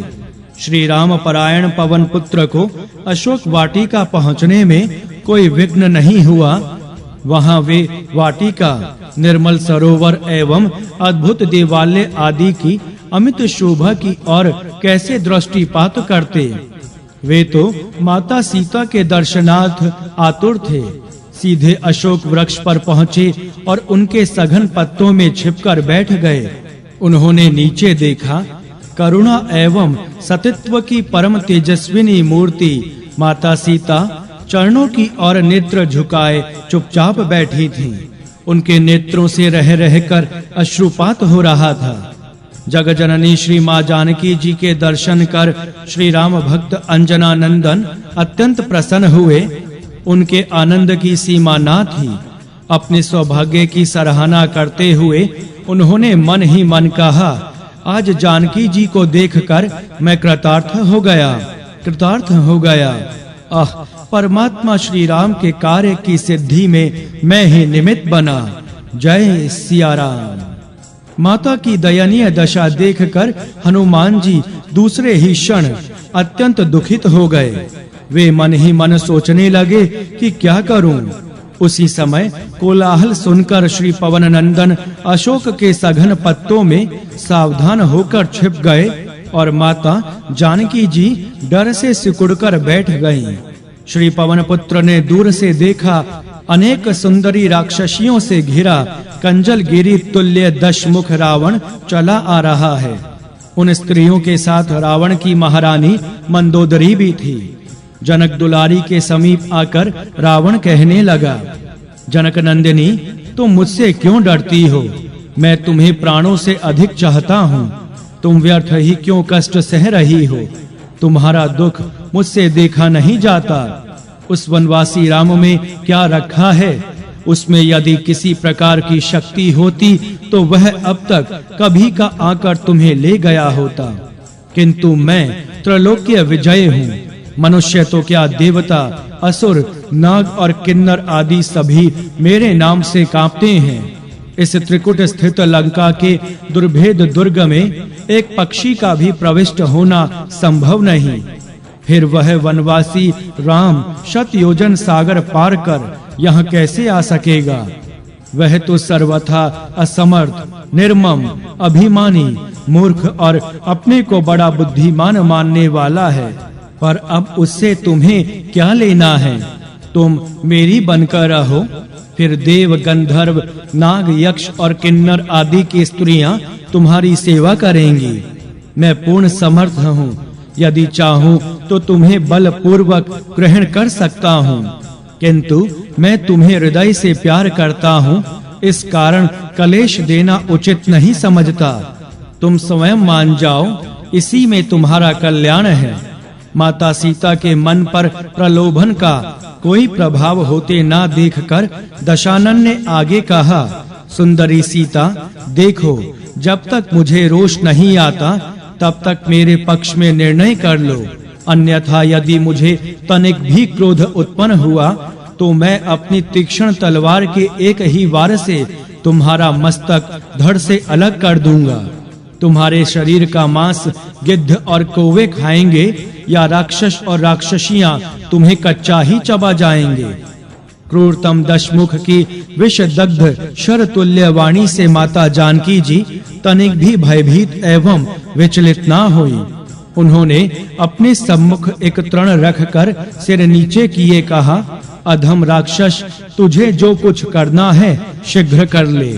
श्री राम परायण पवन पुत्र को अशोक वाटिका पहुंचने में कोई विघ्न नहीं हुआ। वहां वे वाटिका निर्मल सरोवर एवं अद्भुत देवालय आदि की अमित शोभा की ओर कैसे दृष्टिपात करते। वे तो माता सीता के दर्शनार्थ आतुर थे। सीधे अशोक वृक्ष पर पहुंचे और उनके सघन पत्तों में छिपकर बैठ गए। उन्होंने नीचे देखा, करुणा एवं सतित्व की परम तेजस्विनी मूर्ति माता सीता चरणों की ओर नेत्र झुकाए चुपचाप बैठी थीं। उनके नेत्रों से रह रहकर अश्रुपात हो रहा था। जगजननी श्री मां जानकी जी के दर्शन कर श्री राम भक्त अंजना नंदन अत्यंत प्रसन्न हुए। उनके आनंद की सीमा ना थी। अपने सौभाग्य की सराहना करते हुए उन्होंने मन ही मन कहा, आज जानकी जी को देखकर मैं कृतार्थ हो गया। परमात्मा श्री राम के कार्य की सिद्धि में मैं ही निमित्त बना। जय सिया राम। माता की दयनीय दशा देखकर हनुमान जी दूसरे ही क्षण अत्यंत दुखित हो गए। वे मन ही मन सोचने लगे कि क्या करूं। उसी समय कोलाहल सुनकर श्री पवन नंदन अशोक के सघन पत्तों में सावधान होकर छिप गए और माता जानकी जी डर से सिकुड़कर बैठ गईं। श्री पवन पुत्र ने दूर से देखा, अनेक सुंदरी राक्षसियों से घिरा कंजल गिरी तुल्य दशमुख रावण चला आ रहा है। उन स्त्रियों के साथ रावण की महारानी मंदोदरी भी थी। जनक दुलारी के समीप आकर रावण कहने लगा, जनक नंदिनी, तुम मुझसे क्यों डरती हो? मैं तुम्हें प्राणों से अधिक चाहता हूँ। तुम व्यर्थ ही क्यों कष्ट सह रही हो? तुम्हारा दुख मुझसे देखा नहीं जाता। उस वनवासी राम में क्या रखा है? उसमें यदि किसी प्रकार की शक्ति होती तो वह अब तक कभी का आकर तुम्हें ले गया होता। किंतु मैं त्रैलोक्य विजय हूँ। मनुष्य तो क्या, देवता, असुर, नाग और किन्नर आदि सभी मेरे नाम से कांपते हैं। इस त्रिकुट स्थित लंका के दुर्भेद दुर्ग में एक पक्षी का भी प्रविष्ट होना संभव नहीं। फिर वह वनवासी राम शत योजन सागर पार कर यहाँ कैसे आ सकेगा? वह तो सर्वथा असमर्थ, निर्मम, अभिमानी, मूर्ख और अपने को बड़ा बुद्धिमान मानने वाला है। पर अब उससे तुम्हें क्या लेना है? तुम मेरी बनकर रहो। फिर देव, गंधर्व, नाग, यक्ष और किन्नर आदि की स्त्रियां तुम्हारी सेवा करेंगी। मैं पूर्ण समर्थ हूँ। यदि चाहूं तो तुम्हें बलपूर्वक ग्रहण कर सकता हूँ, किंतु मैं तुम्हें हृदय से प्यार करता हूँ। इस कारण कलेश देना उचित नहीं समझता। तुम स्वयं मान जाओ, इसी में तुम्हारा कल्याण है। माता सीता के मन पर प्रलोभन का कोई प्रभाव होते ना देखकर दशानन ने आगे कहा, सुंदरी सीता, देखो, जब तक मुझे रोष नहीं आता तब तक मेरे पक्ष में निर्णय कर लो। अन्यथा यदि मुझे तनिक भी क्रोध उत्पन्न हुआ तो मैं अपनी तीक्ष्ण तलवार के एक ही वार से तुम्हारा मस्तक धड़ से अलग कर दूंगा। तुम्हारे शरीर का मांस गिद्ध और कौवे खाएंगे या राक्षस और राक्षसियां तुम्हें कच्चा ही चबा जाएंगे। क्रूरतम दशमुख की विषदग्ध शरतुल्य वाणी से माता जानकी जी तनिक भी भयभीत एवं विचलित ना हुई। उन्होंने अपने सम्मुख एक तृण रखकर सिर नीचे किए कहा, अधम राक्षस, तुझे जो कुछ करना है शीघ्र कर ले।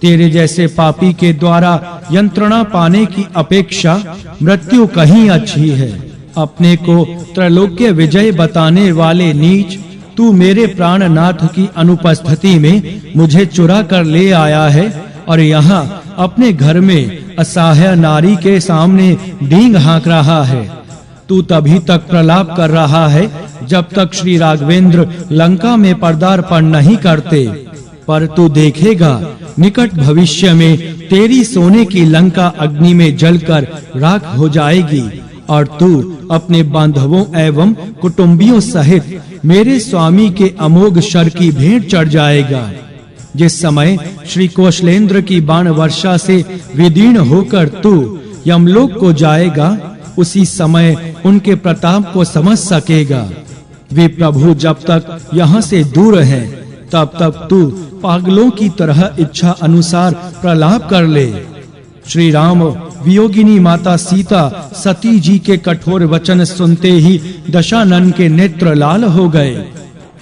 तेरे जैसे पापी के द्वारा यंत्रणा पाने की अपेक्षा मृत्यु कहीं अच्छी है। अपने को त्रैलोक्य विजय बताने वाले नीच, तू मेरे प्राणनाथ की अनुपस्थिति में मुझे चुरा कर ले आया है और यहाँ अपने घर में असहाय नारी के सामने डींग हाँक रहा है। तू तभी तक प्रलाप कर रहा है जब तक श्री राघवेंद्र लंका में पदार्पण नहीं करते। पर तू देखेगा निकट भविष्य में तेरी सोने की लंका अग्नि में जलकर राख हो जाएगी और तू अपने बांधवों एवं कुटुंबियों सहित मेरे स्वामी के अमोघ शर की भेंट चढ़ जाएगा। जिस समय श्री कौशलेंद्र की बाण वर्षा से विदीर्ण होकर तू यमलोक को जाएगा, उसी समय उनके प्रताप को समझ सकेगा। वे प्रभु जब तक यहाँ से दूर हैं, तब तक तू पागलों की तरह इच्छा अनुसार प्रलाप कर ले। श्री राम वियोगिनी माता सीता सती जी के कठोर वचन सुनते ही दशानन के नेत्र लाल हो गए।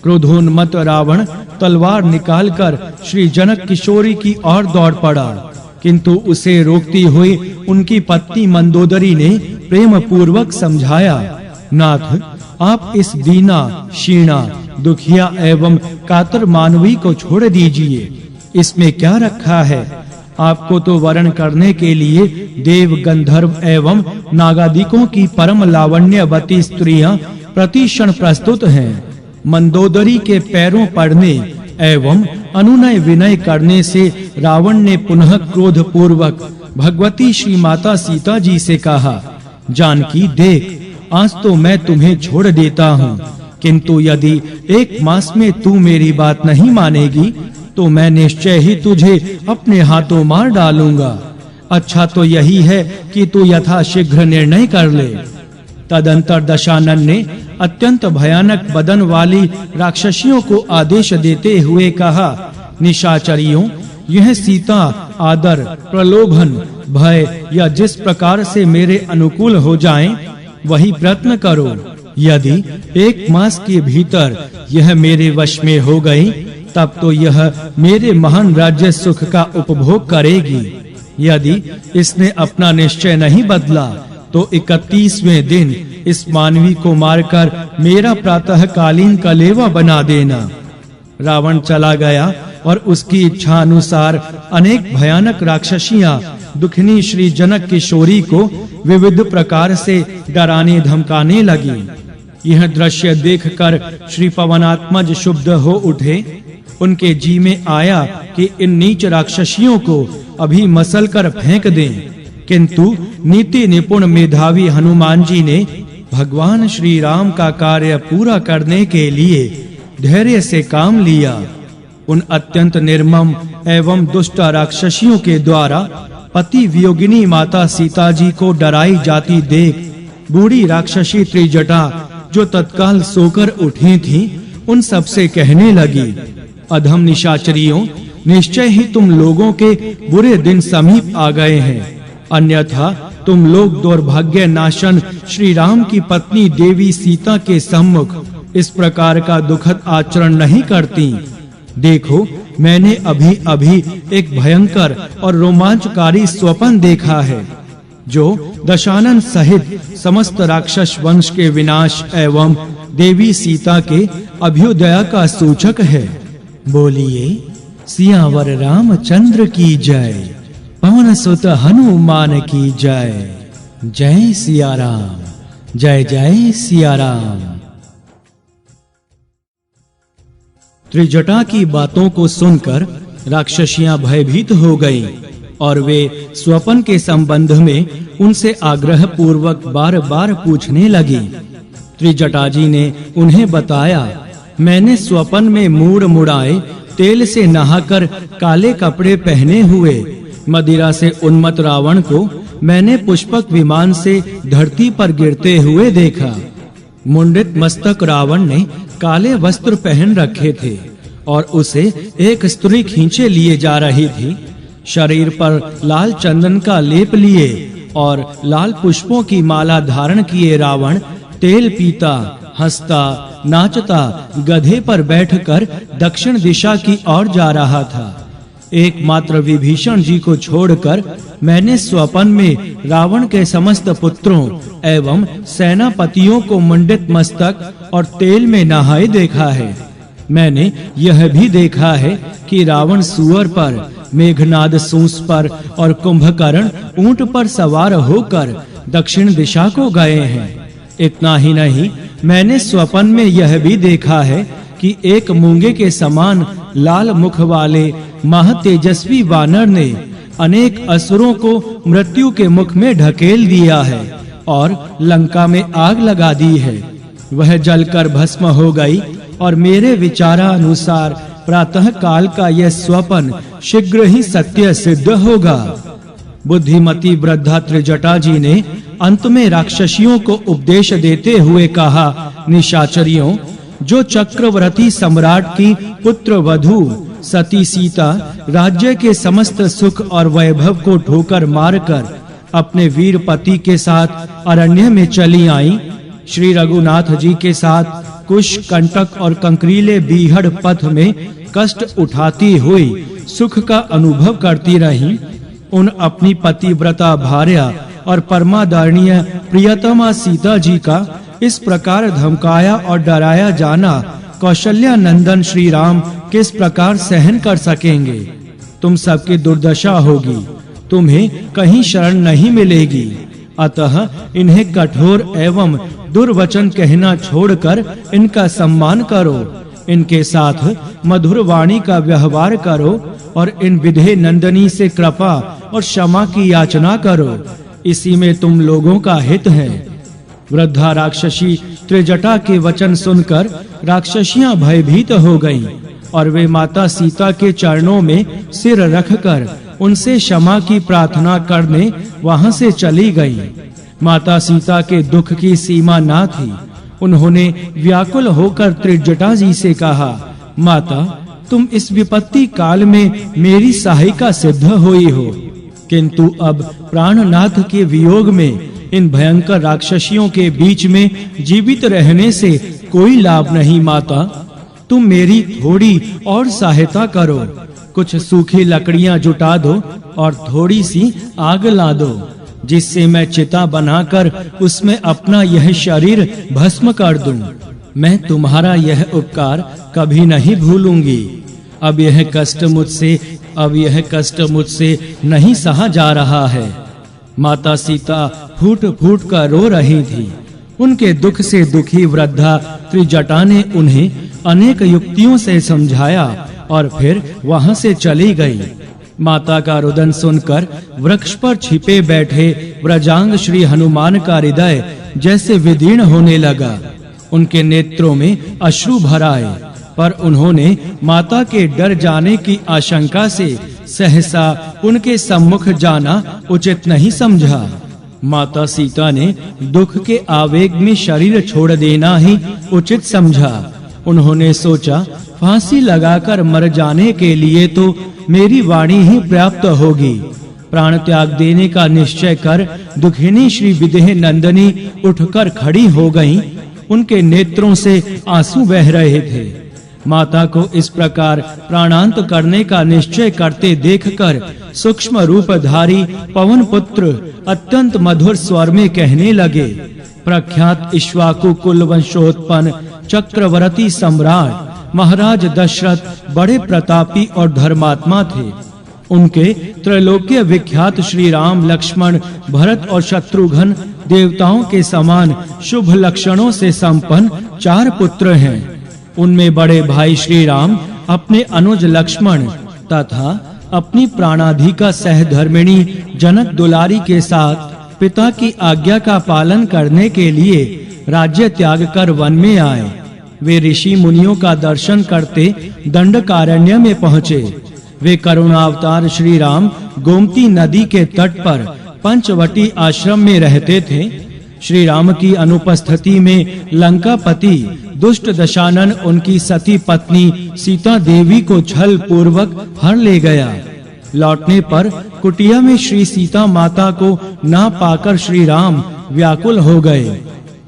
क्रोधोन्मत्त रावण तलवार निकालकर श्री जनक किशोरी की ओर दौड़ पड़ा, किंतु उसे रोकती हुई उनकी पत्नी मंदोदरी ने प्रेम पूर्वक समझाया, नाथ, आप इस दीना, शीणा, दुखिया एवं कातर मानवी को छोड़ दीजिए। इसमें क्या रखा है? आपको तो वरण करने के लिए देव, गंधर्व एवं नागादिकों की परम लावण्यवती स्त्रियां प्रतिक्षण प्रस्तुत हैं। मंदोदरी के पैरों पड़ने एवं अनुनय विनय करने से रावण ने पुनः क्रोध पूर्वक भगवती श्री माता सीता जी से कहा, जानकी देख, आज तो मैं तुम्हें छोड़ देता हूँ, किंतु यदि 1 मास में तू मेरी बात नहीं मानेगी तो मैं निश्चय ही तुझे अपने हाथों मार डालूंगा। अच्छा तो यही है कि तू यथाशीघ्र निर्णय कर ले। तदंतर दशानन ने अत्यंत भयानक बदन वाली राक्षसियों को आदेश देते हुए कहा, निशाचरियों, यह सीता आदर, प्रलोभन, भय या जिस प्रकार से मेरे अनुकूल हो जाएं, वही प्रयत्न करो। यदि 1 मास के भीतर यह मेरे वश में हो गई, तब तो यह मेरे महान राज्य सुख का उपभोग करेगी। यदि इसने अपना निश्चय नहीं बदला तो 31वें दिन इस मानवी को मारकर मेरा प्रातःकालीन कलेवा बना देना। रावण चला गया और उसकी इच्छा अनुसार अनेक भयानक राक्षसियां दुखनी श्री जनक किशोरी को विविध प्रकार से डराने धमकाने लगी। यह दृश्य देखकर श्री पवनात्मज क्षुब्ध हो उठे। उनके जी में आया कि इन नीच राक्षसियों को अभी मसल कर फेंक दें, किंतु नीति निपुण मेधावी हनुमान जी ने भगवान श्री राम का कार्य पूरा करने के लिए धैर्य से काम लिया। उन अत्यंत निर्मम एवं दुष्ट राक्षसियों के द्वारा पति वियोगिनी माता सीता जी को डराई जाती देख बूढ़ी राक्षसी त्रिजटा, जो तत्काल सोकर उठी थी, उन सब से कहने लगी, अधम निशाचरियों, निश्चय ही तुम लोगों के बुरे दिन समीप आ गए हैं, अन्यथा तुम लोग दुर्भाग्य नाशन श्री राम की पत्नी देवी सीता के सम्मुख इस प्रकार का दुखद आचरण नहीं करती। देखो, मैंने अभी एक भयंकर और रोमांचकारी स्वप्न देखा है, जो दशानन सहित समस्त राक्षस वंश के विनाश एवं देवी सीता के अभ्युदय का सूचक है। बोलिए, सियावर रामचंद्र की जय, पवन सुत हनुमान की जय। जय सिया राम, जय जय सिया राम। त्रिजटा की बातों को सुनकर राक्षसियां भयभीत हो गईं और वे स्वप्न के संबंध में उनसे आग्रह पूर्वक बार-बार पूछने लगी। त्रिजटा जी ने उन्हें बताया, मैंने स्वप्न में मूड़ मुड़ाए तेल से नहाकर काले कपड़े पहने हुए मदिरा से उन्मत्त रावण को मैंने पुष्पक विमान से धरती पर गिरते हुए देखा। मुंडित मस्तक रावण ने काले वस्त्र पहन रखे थे और उसे एक स्त्री खींचे लिए जा रही थी। शरीर पर लाल चंदन का लेप लिए और लाल पुष्पों की माला धारण किए रावण तेल पीता, हंसता, नाचता गधे पर बैठकर दक्षिण दिशा की ओर जा रहा था। एकमात्र विभीषण जी को छोड़कर मैंने स्वप्न में रावण के समस्त पुत्रों एवं सेनापतियों को मुंडित मस्तक और तेल में नहाए देखा है। मैंने यह भी देखा है कि रावण सूअर पर, मेघनाद सूंस पर और कुंभकर्ण ऊंट पर सवार होकर दक्षिण दिशा को गए हैं। इतना ही नहीं, मैंने स्वप्न में यह भी देखा है कि एक मूंगे के समान लाल मुख वाले महातेजस्वी वानर ने अनेक असुरों को मृत्यु के मुख में ढकेल दिया है और लंका में आग लगा दी है। वह जलकर भस्म हो गई और मेरे विचारानुसार प्रातः काल का यह स्वप्न शीघ्र ही सत्य सिद्ध होगा। बुद्धिमती वृद्धा त्रिजटा जी ने अंत में राक्षसियों को उपदेश देते हुए कहा, निशाचरियों, जो चक्रवर्ती सम्राट की पुत्र वधू सती सीता राज्य के समस्त सुख और वैभव को ठोकर मारकर अपने वीर पति के साथ अरण्य में चली आई, श्री रघुनाथ जी के साथ कुश, कंटक और कंकरीले बीहड़ पथ में कष्ट उठाती हुई सुख का अनुभव करती रहीं, उन अपनी पतिव्रता भार्या और परमादरणीय प्रियतमा सीता जी का इस प्रकार धमकाया और डराया जाना कौशल्या नंदन श्री राम किस प्रकार सहन कर सकेंगे? तुम सबकी दुर्दशा होगी, तुम्हें कहीं शरण नहीं मिलेगी। अतः इन्हें कठोर एवं दुर्वचन कहना छोड़कर इनका सम्मान करो, इनके साथ मधुर वाणी का व्यवहार करो और इन विधे नंदनी से कृपा और क्षमा की याचना करो, इसी में तुम लोगों का हित है। वृद्धा राक्षसी त्रिजटा के वचन सुनकर राक्षसियां भयभीत हो गईं और वे माता सीता के चरणों में सिर रखकर उनसे क्षमा की प्रार्थना करने वहां से चली गईं। माता सीता के दुख की सीमा ना थी। उन्होंने व्याकुल होकर त्रिजटा जी से कहा, माता, तुम इस विपत्ति काल में मेरी सहायिका सिद्ध हुई हो, किंतु अब प्राणनाथ के वियोग में इन भयंकर राक्षसियों के बीच में जीवित रहने से कोई लाभ नहीं। माता, तुम मेरी थोड़ी और सहायता करो, कुछ सूखी लकड़ियां जुटा दो और थोड़ी सी आग ला दो, जिससे मैं चिता बनाकर उसमें अपना यह शरीर भस्म कर दूं। मैं तुम्हारा यह उपकार कभी नहीं भूलूंगी। अब यह कष्ट मुझसे नहीं सहा जा रहा है। माता सीता फूट-फूट कर रो रही थी। उनके दुख से दुखी वृद्धा त्रिजटा ने उन्हें अनेक युक्तियों से समझाया और फिर वहां से चली गई। माता का रुदन सुनकर वृक्ष पर छिपे बैठे व्रजांग श्री हनुमान का हृदय जैसे विदीर्ण होने लगा। उनके नेत्रों में अश्रु भर आए, पर उन्होंने माता के डर जाने की आशंका से सहसा उनके सम्मुख जाना उचित नहीं समझा। माता सीता ने दुख के आवेग में शरीर छोड़ देना ही उचित समझा। उन्होंने सोचा, फांसी लगाकर मर जाने के लिए तो मेरी वाणी ही पर्याप्त होगी। प्राण त्याग देने का निश्चय कर दुखिनी श्री विदेह नंदनी उठकर खड़ी हो गईं। उनके नेत्रों से आंसू बह रहे थे। माता को इस प्रकार प्राणांत करने का निश्चय करते देखकर सूक्ष्म रूपधारी पवन पुत्र अत्यंत मधुर स्वर में कहने लगे, प्रख्यात इक्ष्वाकु कुल वंशोत्पन्न चक्रवर्ती सम्राट महाराज दशरथ बड़े प्रतापी और धर्मात्मा थे। उनके त्रैलोक्य विख्यात श्री राम, लक्ष्मण, भरत और शत्रुघ्न देवताओं के समान शुभ लक्षणों से संपन्न 4 पुत्र हैं। उनमें बड़े भाई श्री राम अपने अनुज लक्ष्मण तथा अपनी प्राणाधिका सहधर्मिणी जनक दुलारी के साथ पिता की आज्ञा का पालन करने के लिए राज्य त्याग कर वन में आए। वे ऋषि मुनियों का दर्शन करते दंडकारण्य में पहुँचे। वे करुणावतार श्री राम गोमती नदी के तट पर पंचवटी आश्रम में रहते थे। श्री राम की अनुपस्थिति में लंकापति दुष्ट दशानन उनकी सती पत्नी सीता देवी को छल पूर्वक हर ले गया। लौटने पर कुटिया में श्री सीता माता को ना पाकर श्री राम व्याकुल हो गए।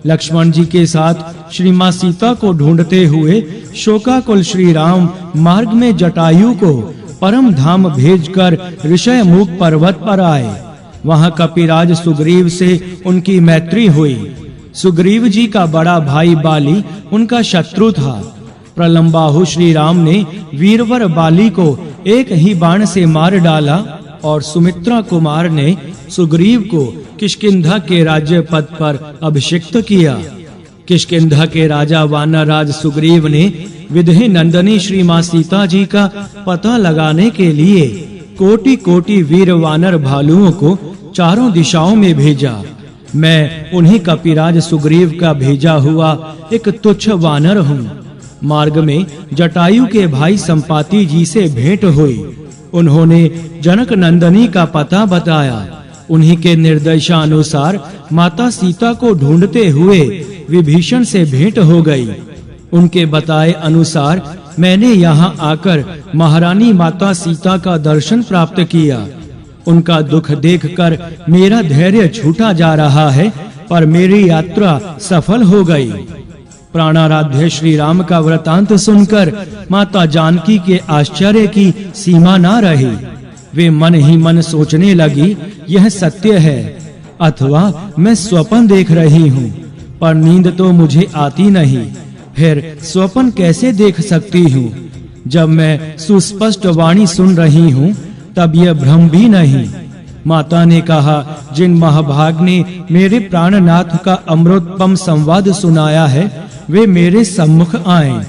लक्ष्मण जी के साथ श्री मां सीता को ढूंढते हुए शोकाकुल श्री राम मार्ग में जटायु को परम धाम भेजकर ऋषयमुख पर्वत पर आए। वहां कपिराज सुग्रीव से उनकी मैत्री हुई। सुग्रीव जी का बड़ा भाई बाली उनका शत्रु था। प्रलंबाहु श्री राम ने वीरवर बाली को एक ही बाण से मार डाला और सुमित्रा कुमार ने सुग्रीव को किष्किंधा के राज्य पद पर अभिषिक्त किया। किष्किंधा के राजा वानरराज सुग्रीव ने विदेह नंदनी श्री मां सीता जी का पता लगाने के लिए कोटि-कोटि वीर वानर भालुओं को चारों दिशाओं में भेजा। मैं उन्हीं कपिराज सुग्रीव का भेजा हुआ एक तुच्छ वानर हूँ। मार्ग में जटायु के भाई संपाति जी से भेंट हुई। उन्होंने जनक नंदनी का पता बताया। उन्हीं के निर्देशानुसार माता सीता को ढूंढते हुए विभीषण से भेंट हो गई। उनके बताए अनुसार मैंने यहाँ आकर महारानी माता सीता का दर्शन प्राप्त किया। उनका दुख देखकर मेरा धैर्य छूटा जा रहा है, पर मेरी यात्रा सफल हो गई। प्राणाराध्य श्री राम का वृतांत सुनकर माता जानकी के आश्चर्य की सीमा न रही। वे मन ही मन सोचने लगी, यह सत्य है अथवा मैं स्वप्न देख रही हूँ, पर नींद तो मुझे आती नहीं। फिर स्वप्न कैसे देख सकती हूँ? जब मैं सुस्पष्ट वाणी सुन रही हूँ तब यह भ्रम भी नहीं। माता ने कहा, जिन महाभाग ने मेरे प्राणनाथ का अमृतोपम संवाद सुनाया है वे मेरे सम्मुख आए।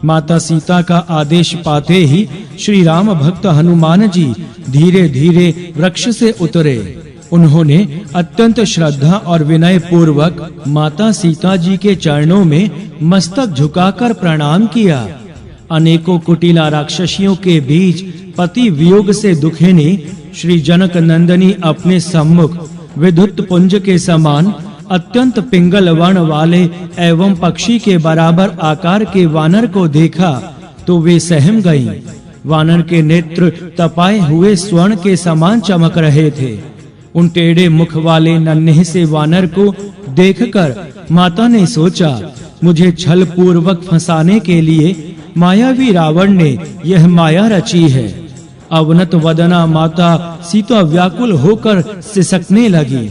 माता सीता का आदेश पाते ही श्री राम भक्त हनुमान जी धीरे-धीरे वृक्ष से उतरे। उन्होंने अत्यंत श्रद्धा और विनय पूर्वक माता सीता जी के चरणों में मस्तक झुकाकर प्रणाम किया। अनेकों कुटिला राक्षसियों के बीच पति वियोग से दुखिनी श्री जनक नंदनी अपने सम्मुख विद्युत पुंज के समान अत्यंत पिंगल वर्ण वाले एवं पक्षी के बराबर आकार के वानर को देखा तो वे सहम गईं। वानर के नेत्र तपाए हुए स्वर्ण के समान चमक रहे थे। उन टेढ़े मुख वाले नन्हे से वानर को देखकर माता ने सोचा, मुझे छल पूर्वक फंसाने के लिए मायावी रावण ने यह माया रची है। अवनत वदना माता सीता व्याकुल होकर सिसकने लगी।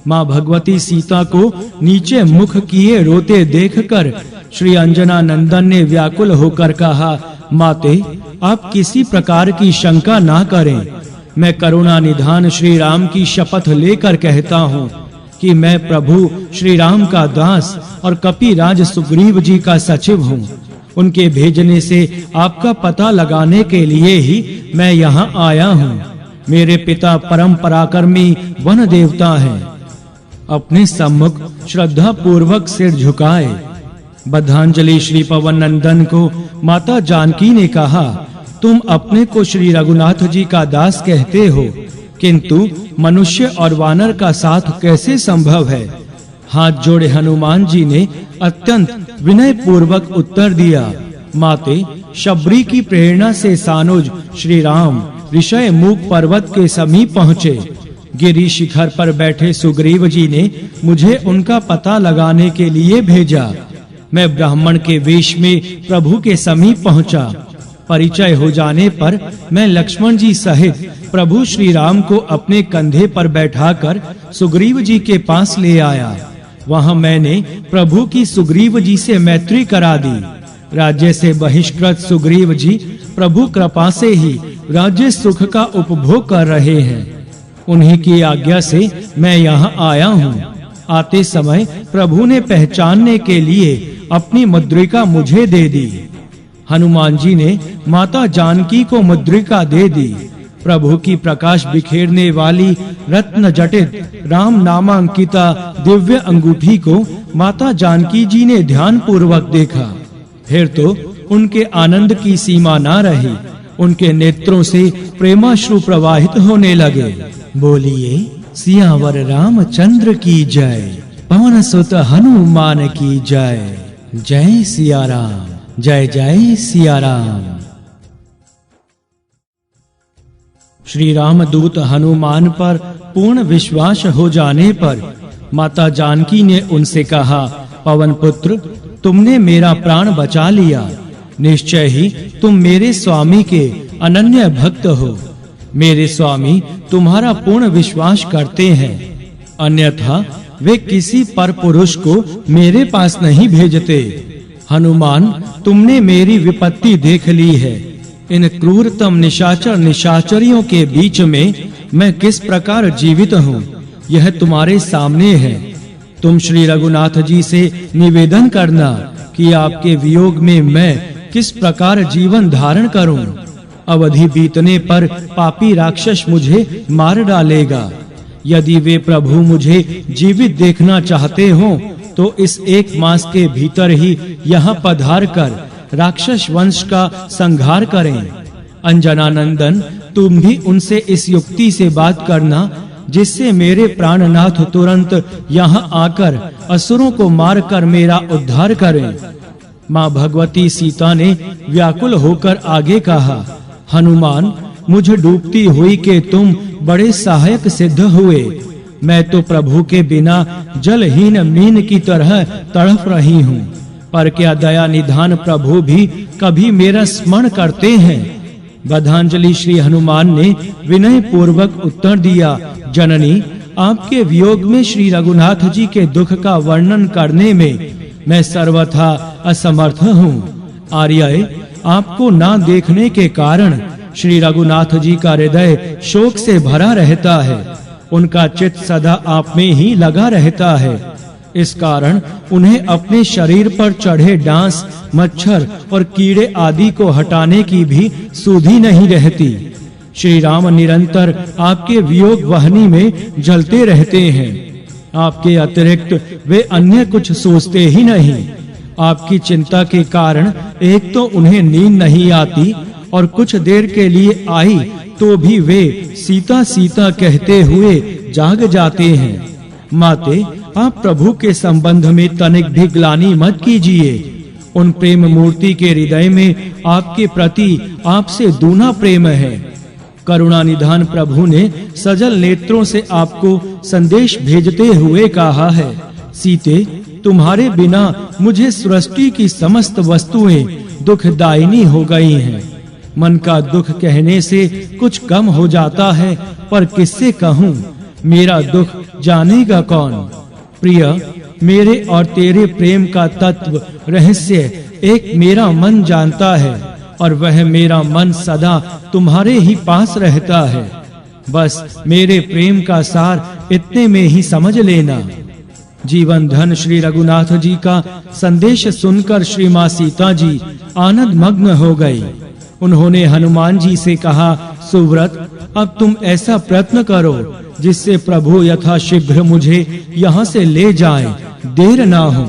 माँ भगवती सीता को नीचे मुख किए रोते देखकर श्री अंजना नंदन ने व्याकुल होकर कहा, माते आप किसी प्रकार की शंका ना करें। मैं करुणा निधान श्री राम की शपथ लेकर कहता हूँ कि मैं प्रभु श्री राम का दास और कपिराज सुग्रीव जी का सचिव हूँ। उनके भेजने से आपका पता लगाने के लिए ही मैं यहाँ आया हूँ। मेरे पिता परम पराक्रमी वन देवता हैं। अपने सम्मुख श्रद्धा पूर्वक सिर झुकाए बद्धांजलि श्री पवन नंदन को माता जानकी ने कहा, तुम अपने को श्री रघुनाथ जी का दास कहते हो, किंतु मनुष्य और वानर का साथ कैसे संभव है? हाथ जोड़े हनुमान जी ने अत्यंत विनय पूर्वक उत्तर दिया, माते शबरी की प्रेरणा से सानुज श्री राम ऋषय मूक पर्वत के समीप पहुँचे। गिरि शिखर पर बैठे सुग्रीव जी ने मुझे उनका पता लगाने के लिए भेजा। मैं ब्राह्मण के वेश में प्रभु के समीप पहुंचा। परिचय हो जाने पर मैं लक्ष्मण जी सहित प्रभु श्री राम को अपने कंधे पर बैठाकर सुग्रीव जी के पास ले आया। वहां मैंने प्रभु की सुग्रीव जी से मैत्री करा दी। राज्य से बहिष्कृत सुग्रीव जी प्रभु कृपा से ही राज्य सुख का उपभोग कर रहे हैं। उन्हीं की आज्ञा से मैं यहाँ आया हूँ। आते समय प्रभु ने पहचानने के लिए अपनी मुद्रिका मुझे दे दी। हनुमान जी ने माता जानकी को मुद्रिका दे दी। प्रभु की प्रकाश बिखेरने वाली रत्न जटित राम नामांकिता दिव्य अंगूठी को माता जानकी जी ने ध्यान पूर्वक देखा। फिर तो उनके आनंद की सीमा ना रही। उनके नेत्रों से प्रेमाश्रु प्रवाहित होने लगे। बोलिए सियावर रामचंद्र की जय, पवन सुत हनुमान की जय। जय सिया राम, जय जय सिया राम। श्री राम दूत हनुमान पर पूर्ण विश्वास हो जाने पर माता जानकी ने उनसे कहा, पवन पुत्र, तुमने मेरा प्राण बचा लिया। निश्चय ही तुम मेरे स्वामी के अनन्य भक्त हो। मेरे स्वामी तुम्हारा पूर्ण विश्वास करते हैं, अन्यथा वे किसी पर पुरुष को मेरे पास नहीं भेजते। हनुमान, तुमने मेरी विपत्ति देख ली है। इन क्रूरतम निशाचर निशाचरियों के बीच में मैं किस प्रकार जीवित हूँ, यह तुम्हारे सामने है। तुम श्री रघुनाथ जी से निवेदन करना कि आपके वियोग में मैं किस प्रकार जीवन धारण करूं। अवधि बीतने पर पापी राक्षस मुझे मार डालेगा। यदि वे प्रभु मुझे जीवित देखना चाहते हो तो इस 1 मास के भीतर ही यहाँ पधार कर राक्षस वंश का संहार करें। अंजनानंदन, तुम भी उनसे इस युक्ति से बात करना जिससे मेरे प्राणनाथ तुरंत यहाँ आकर असुरों को मारकर मेरा उद्धार करें। माँ भगवती सीता ने व्याकुल होकर आगे कहा, हनुमान, मुझे डूबती हुई के तुम बड़े सहायक सिद्ध हुए। मैं तो प्रभु के बिना जलहीन मीन की तरह तड़फ रही हूँ, पर क्या दया निधान प्रभु भी कभी मेरा स्मरण करते हैं। बद्धांजलि श्री हनुमान ने विनय पूर्वक उत्तर दिया, जननी, आपके वियोग में श्री रघुनाथ जी के दुख का वर्णन करने में मैं सर्वथा असमर्थ हूँ। आर्य, आपको ना देखने के कारण श्री रघुनाथ जी का हृदय शोक से भरा रहता है। उनका चित्त सदा आप में ही लगा रहता है। इस कारण उन्हें अपने शरीर पर चढ़े डांस, मच्छर और कीड़े आदि को हटाने की भी सुधि नहीं रहती। श्री राम निरंतर आपके वियोग वहनी में जलते रहते हैं। आपके अतिरिक्त वे अन्य कुछ सोचते ही नहीं। आपकी चिंता के कारण एक तो उन्हें नींद नहीं आती और कुछ देर के लिए आई तो भी वे सीता सीता कहते हुए जाग जाते हैं। माते, आप प्रभु के संबंध में तनिक भी ग्लानि मत कीजिए। उन प्रेम मूर्ति के हृदय में आपके प्रति आपसे दूना प्रेम है। करुणा निधान प्रभु ने सजल नेत्रों से आपको संदेश भेजते हुए कहा है, सीते, तुम्हारे बिना मुझे सृष्टि की समस्त वस्तुएं दुखदायिनी हो गई हैं। मन का दुख कहने से कुछ कम हो जाता है, पर किससे कहूँ, मेरा दुख जानेगा कौन। प्रिय, मेरे और तेरे प्रेम का तत्व रहस्य एक मेरा मन जानता है और वह मेरा मन सदा तुम्हारे ही पास रहता है। बस मेरे प्रेम का सार इतने में ही समझ लेना। जीवन धन श्री रघुनाथ जी का संदेश सुनकर श्री माँ सीता जी आनंद मग्न हो गई। उन्होंने हनुमान जी से कहा, सुव्रत, अब तुम ऐसा प्रयत्न करो जिससे प्रभु यथाशीघ्र मुझे यहाँ से ले जाएं, देर ना हो।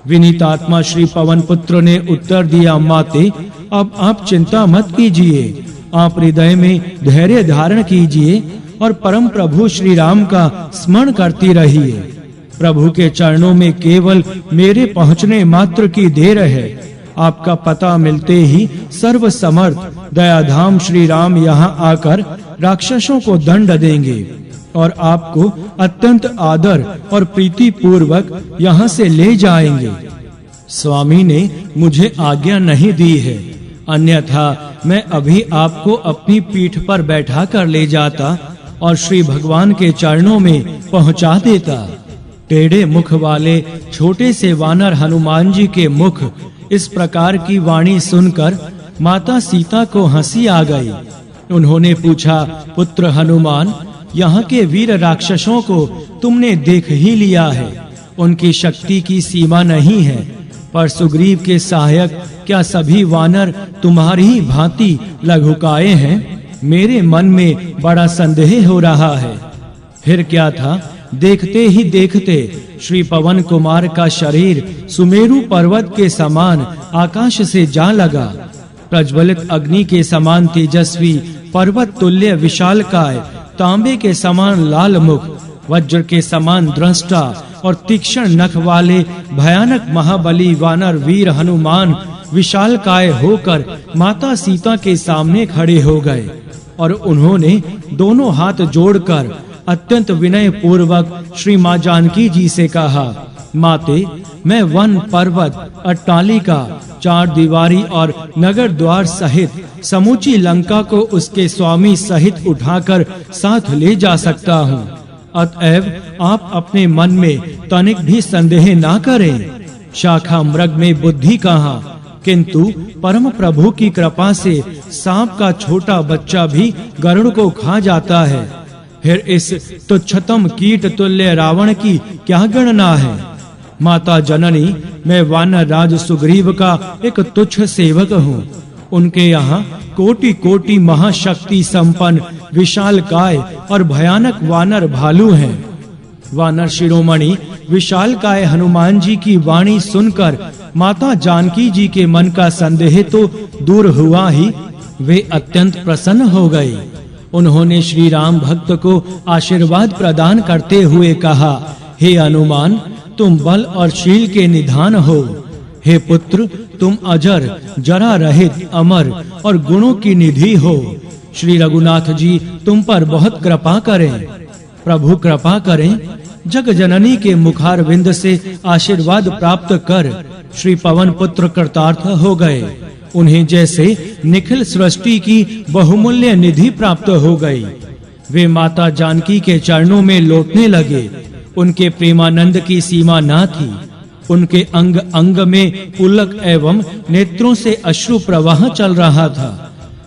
विनीतात्मा श्री पवन पुत्र ने उत्तर दिया, माते, अब आप चिंता मत कीजिए। आप हृदय में धैर्य धारण कीजिए और परम प्रभु श्री राम का स्मरण करती रहिए। प्रभु के चरणों में केवल मेरे पहुँचने मात्र की देर है। आपका पता मिलते ही सर्व समर्थ दयाधाम श्री राम यहाँ आकर राक्षसों को दंड देंगे और आपको अत्यंत आदर और प्रीति पूर्वक यहाँ से ले जाएंगे। स्वामी ने मुझे आज्ञा नहीं दी है, अन्यथा मैं अभी आपको अपनी पीठ पर बैठा कर ले जाता और श्री भगवान के चरणों में पहुँचा देता। टेढ़े मुख वाले छोटे से वानर हनुमान जी के मुख इस प्रकार की वाणी सुनकर माता सीता को हंसी आ गई। उन्होंने पूछा, पुत्र हनुमान, यहाँ के वीर राक्षसों को तुमने देख ही लिया है। उनकी शक्ति की सीमा नहीं है, पर सुग्रीव के सहायक क्या सभी वानर तुम्हारी भांति लघुकाए हैं? मेरे मन में बड़ा संदेह हो रहा है। फिर क्या था, देखते ही देखते श्री पवन कुमार का शरीर सुमेरु पर्वत के समान आकाश से जा लगा। प्रज्वलित अग्नि के समान तेजस्वी, पर्वत तुल्य विशालकाय, तांबे के समान लाल मुख, वज्र के समान दृष्टा और तीक्ष्ण नख वाले भयानक महाबली वानर वीर हनुमान विशालकाय होकर माता सीता के सामने खड़े हो गए और उन्होंने दोनों हाथ जोड़कर अत्यंत विनय पूर्वक श्री माँ जानकी जी से कहा, माते, मैं वन, पर्वत, अट्टालिका, चार दीवारी और नगर द्वार सहित समूची लंका को उसके स्वामी सहित उठाकर साथ ले जा सकता हूँ। अतएव आप अपने मन में तनिक भी संदेह ना करें। शाखा मृग में बुद्धि कहाँ, किंतु परम प्रभु की कृपा से सांप का छोटा बच्चा भी गरुड़ को खा जाता है। फिर इस तुच्छतम कीट तुल्य रावण की क्या गणना है। माता जननी, मैं वानर राज सुग्रीव का एक तुच्छ सेवक हूँ। उनके यहाँ कोटि कोटि महाशक्ति संपन्न विशालकाय और भयानक वानर भालू हैं। वानर शिरोमणि विशालकाय हनुमान जी की वाणी सुनकर माता जानकी जी के मन का संदेह तो दूर हुआ ही, वे अत्यंत प्रसन्न हो गए। उन्होंने श्री राम भक्त को आशीर्वाद प्रदान करते हुए कहा, हे हनुमान, तुम बल और शील के निधान हो। हे पुत्र, तुम अजर, जरा रहित, अमर और गुणों की निधि हो। श्री रघुनाथ जी तुम पर बहुत कृपा करें। प्रभु कृपा करें। जग जननी के मुखारविंद से आशीर्वाद प्राप्त कर श्री पवन पुत्र कृतार्थ हो गए। उन्हें जैसे निखिल सृष्टि की बहुमूल्य निधि प्राप्त हो गई। वे माता जानकी के चरणों में लौटने लगे। उनके प्रेमानंद की सीमा न थी। उनके अंग अंग में पुलक एवं नेत्रों से अश्रु प्रवाह चल रहा था।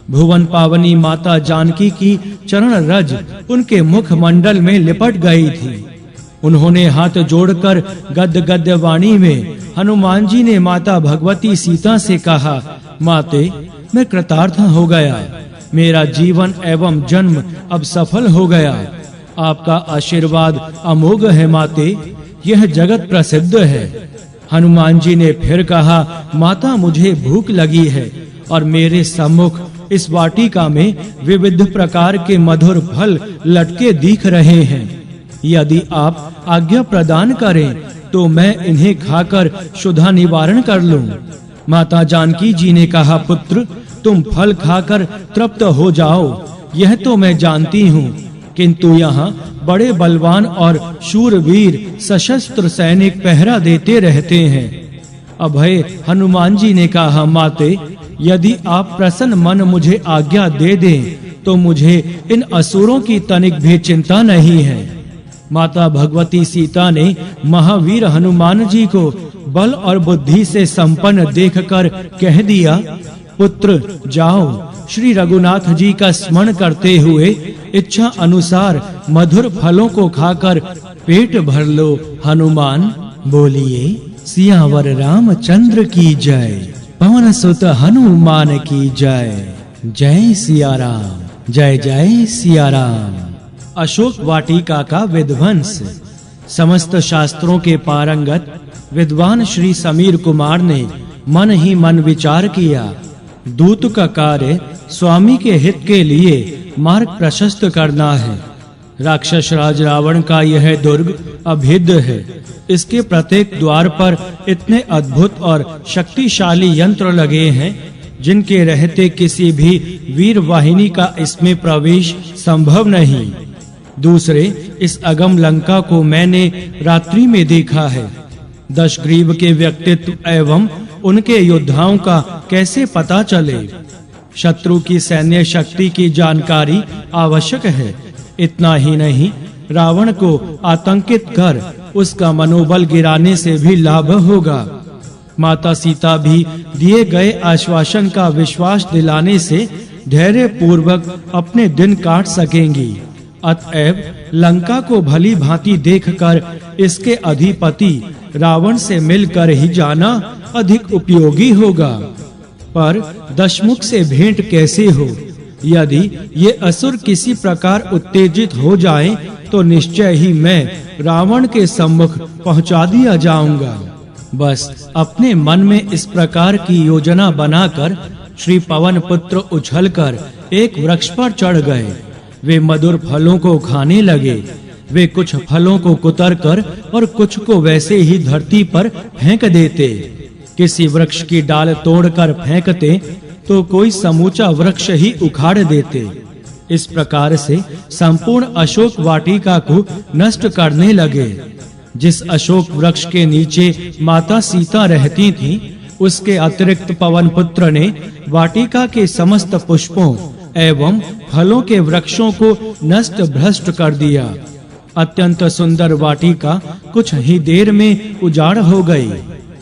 भुवन पावनी माता जानकी की चरण रज उनके मुख मंडल में लिपट गई थी। उन्होंने हाथ जोड़कर गद गद वाणी में हनुमान जी ने माता भगवती सीता से कहा, माते, मैं कृतार्थ हो गया। मेरा जीवन एवं जन्म अब सफल हो गया। आपका आशीर्वाद अमोघ है माते, यह जगत प्रसिद्ध है। हनुमान जी ने फिर कहा, माता, मुझे भूख लगी है और मेरे सम्मुख इस वाटिका में विविध प्रकार के मधुर फल लटके दिख रहे हैं। यदि आप आज्ञा प्रदान करें तो मैं इन्हें खाकर क्षुधा निवारण कर लूं। माता जानकी जी ने कहा, पुत्र, तुम फल खाकर तृप्त हो जाओ, यह तो मैं जानती हूँ, किंतु यहाँ बड़े बलवान और शूरवीर सशस्त्र सैनिक पहरा देते रहते हैं। अभय हनुमान जी ने कहा, माते, यदि आप प्रसन्न मन मुझे आज्ञा दे दें तो मुझे इन असुरों की तनिक भी चिंता नहीं है। माता भगवती सीता ने महावीर हनुमान जी को बल और बुद्धि से संपन्न देखकर कह दिया, पुत्र, जाओ, श्री रघुनाथ जी का स्मरण करते हुए इच्छा अनुसार मधुर फलों को खाकर पेट भर लो। हनुमान बोलिए, सियावर रामचंद्र की जय। पवन सुत हनुमान की जय। जय सिया राम। जय जय सिया राम। अशोक वाटिका का विध्वंस। समस्त शास्त्रों के पारंगत विद्वान श्री समीर कुमार ने मन ही मन विचार किया। दूत का कार्य स्वामी के हित के लिए मार्ग प्रशस्त करना है। राक्षस राज रावण का यह दुर्ग अभेद्य है। इसके प्रत्येक द्वार पर इतने अद्भुत और शक्तिशाली यंत्र लगे हैं, जिनके रहते किसी भी वीर वाहिनी का इसमें प्रवेश संभव नहीं। दूसरे, इस अगम लंका को मैंने रात्रि में देखा है। दशग्रीव के व्यक्तित्व एवं उनके योद्धाओं का कैसे पता चले? शत्रु की सैन्य शक्ति की जानकारी आवश्यक है। इतना ही नहीं, रावण को आतंकित कर उसका मनोबल गिराने से भी लाभ होगा। माता सीता भी दिए गए आश्वासन का विश्वास दिलाने से धैर्य पूर्वक अपने दिन काट सकेंगी। अतएव लंका को भली भांति देखकर इसके अधिपति रावण से मिलकर ही जाना अधिक उपयोगी होगा। पर दशमुख से भेंट कैसे हो? यदि ये असुर किसी प्रकार उत्तेजित हो जाएं, तो निश्चय ही मैं रावण के सम्मुख पहुंचा दिया जाऊंगा। बस अपने मन में इस प्रकार की योजना बनाकर श्री पवन पुत्र उछलकर एक वृक्ष पर चढ़ गए। वे मधुर फलों को खाने लगे। वे कुछ फलों को कुतरकर और कुछ को वैसे ही धरती पर फेंक देते। किसी वृक्ष की डाल तोड़कर फेंकते तो कोई समूचा वृक्ष ही उखाड़ देते। इस प्रकार से संपूर्ण अशोक वाटिका को नष्ट करने लगे। जिस अशोक वृक्ष के नीचे माता सीता रहती थीं, उसके अतिरिक्त पवन पुत्र ने वाटिका के समस्त पुष्पों एवं फलों के वृक्षों को नष्ट भ्रष्ट कर दिया। अत्यंत सुंदर वाटिका कुछ ही देर में उजाड़ हो गई।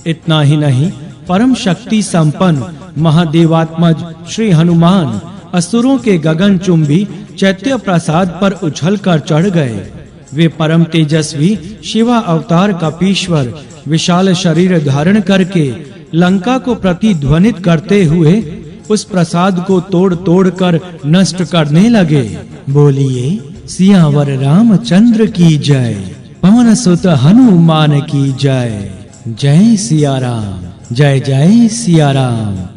इतना ही नहीं, परम शक्ति संपन्न महादेवात्मज श्री हनुमान असुरों के गगनचुंबी चैत्य प्रासाद पर उछलकर चढ़ गए। वे परम तेजस्वी शिवा अवतार कपीश्वर विशाल शरीर धारण करके लंका को प्रतिध्वनित करते हुए उस प्रसाद को तोड़-तोड़ कर नष्ट करने लगे। बोलिए सियावर रामचंद्र की जय, पवन सुत हनुमान की जय। जय सिया राम, जय जय सिया राम।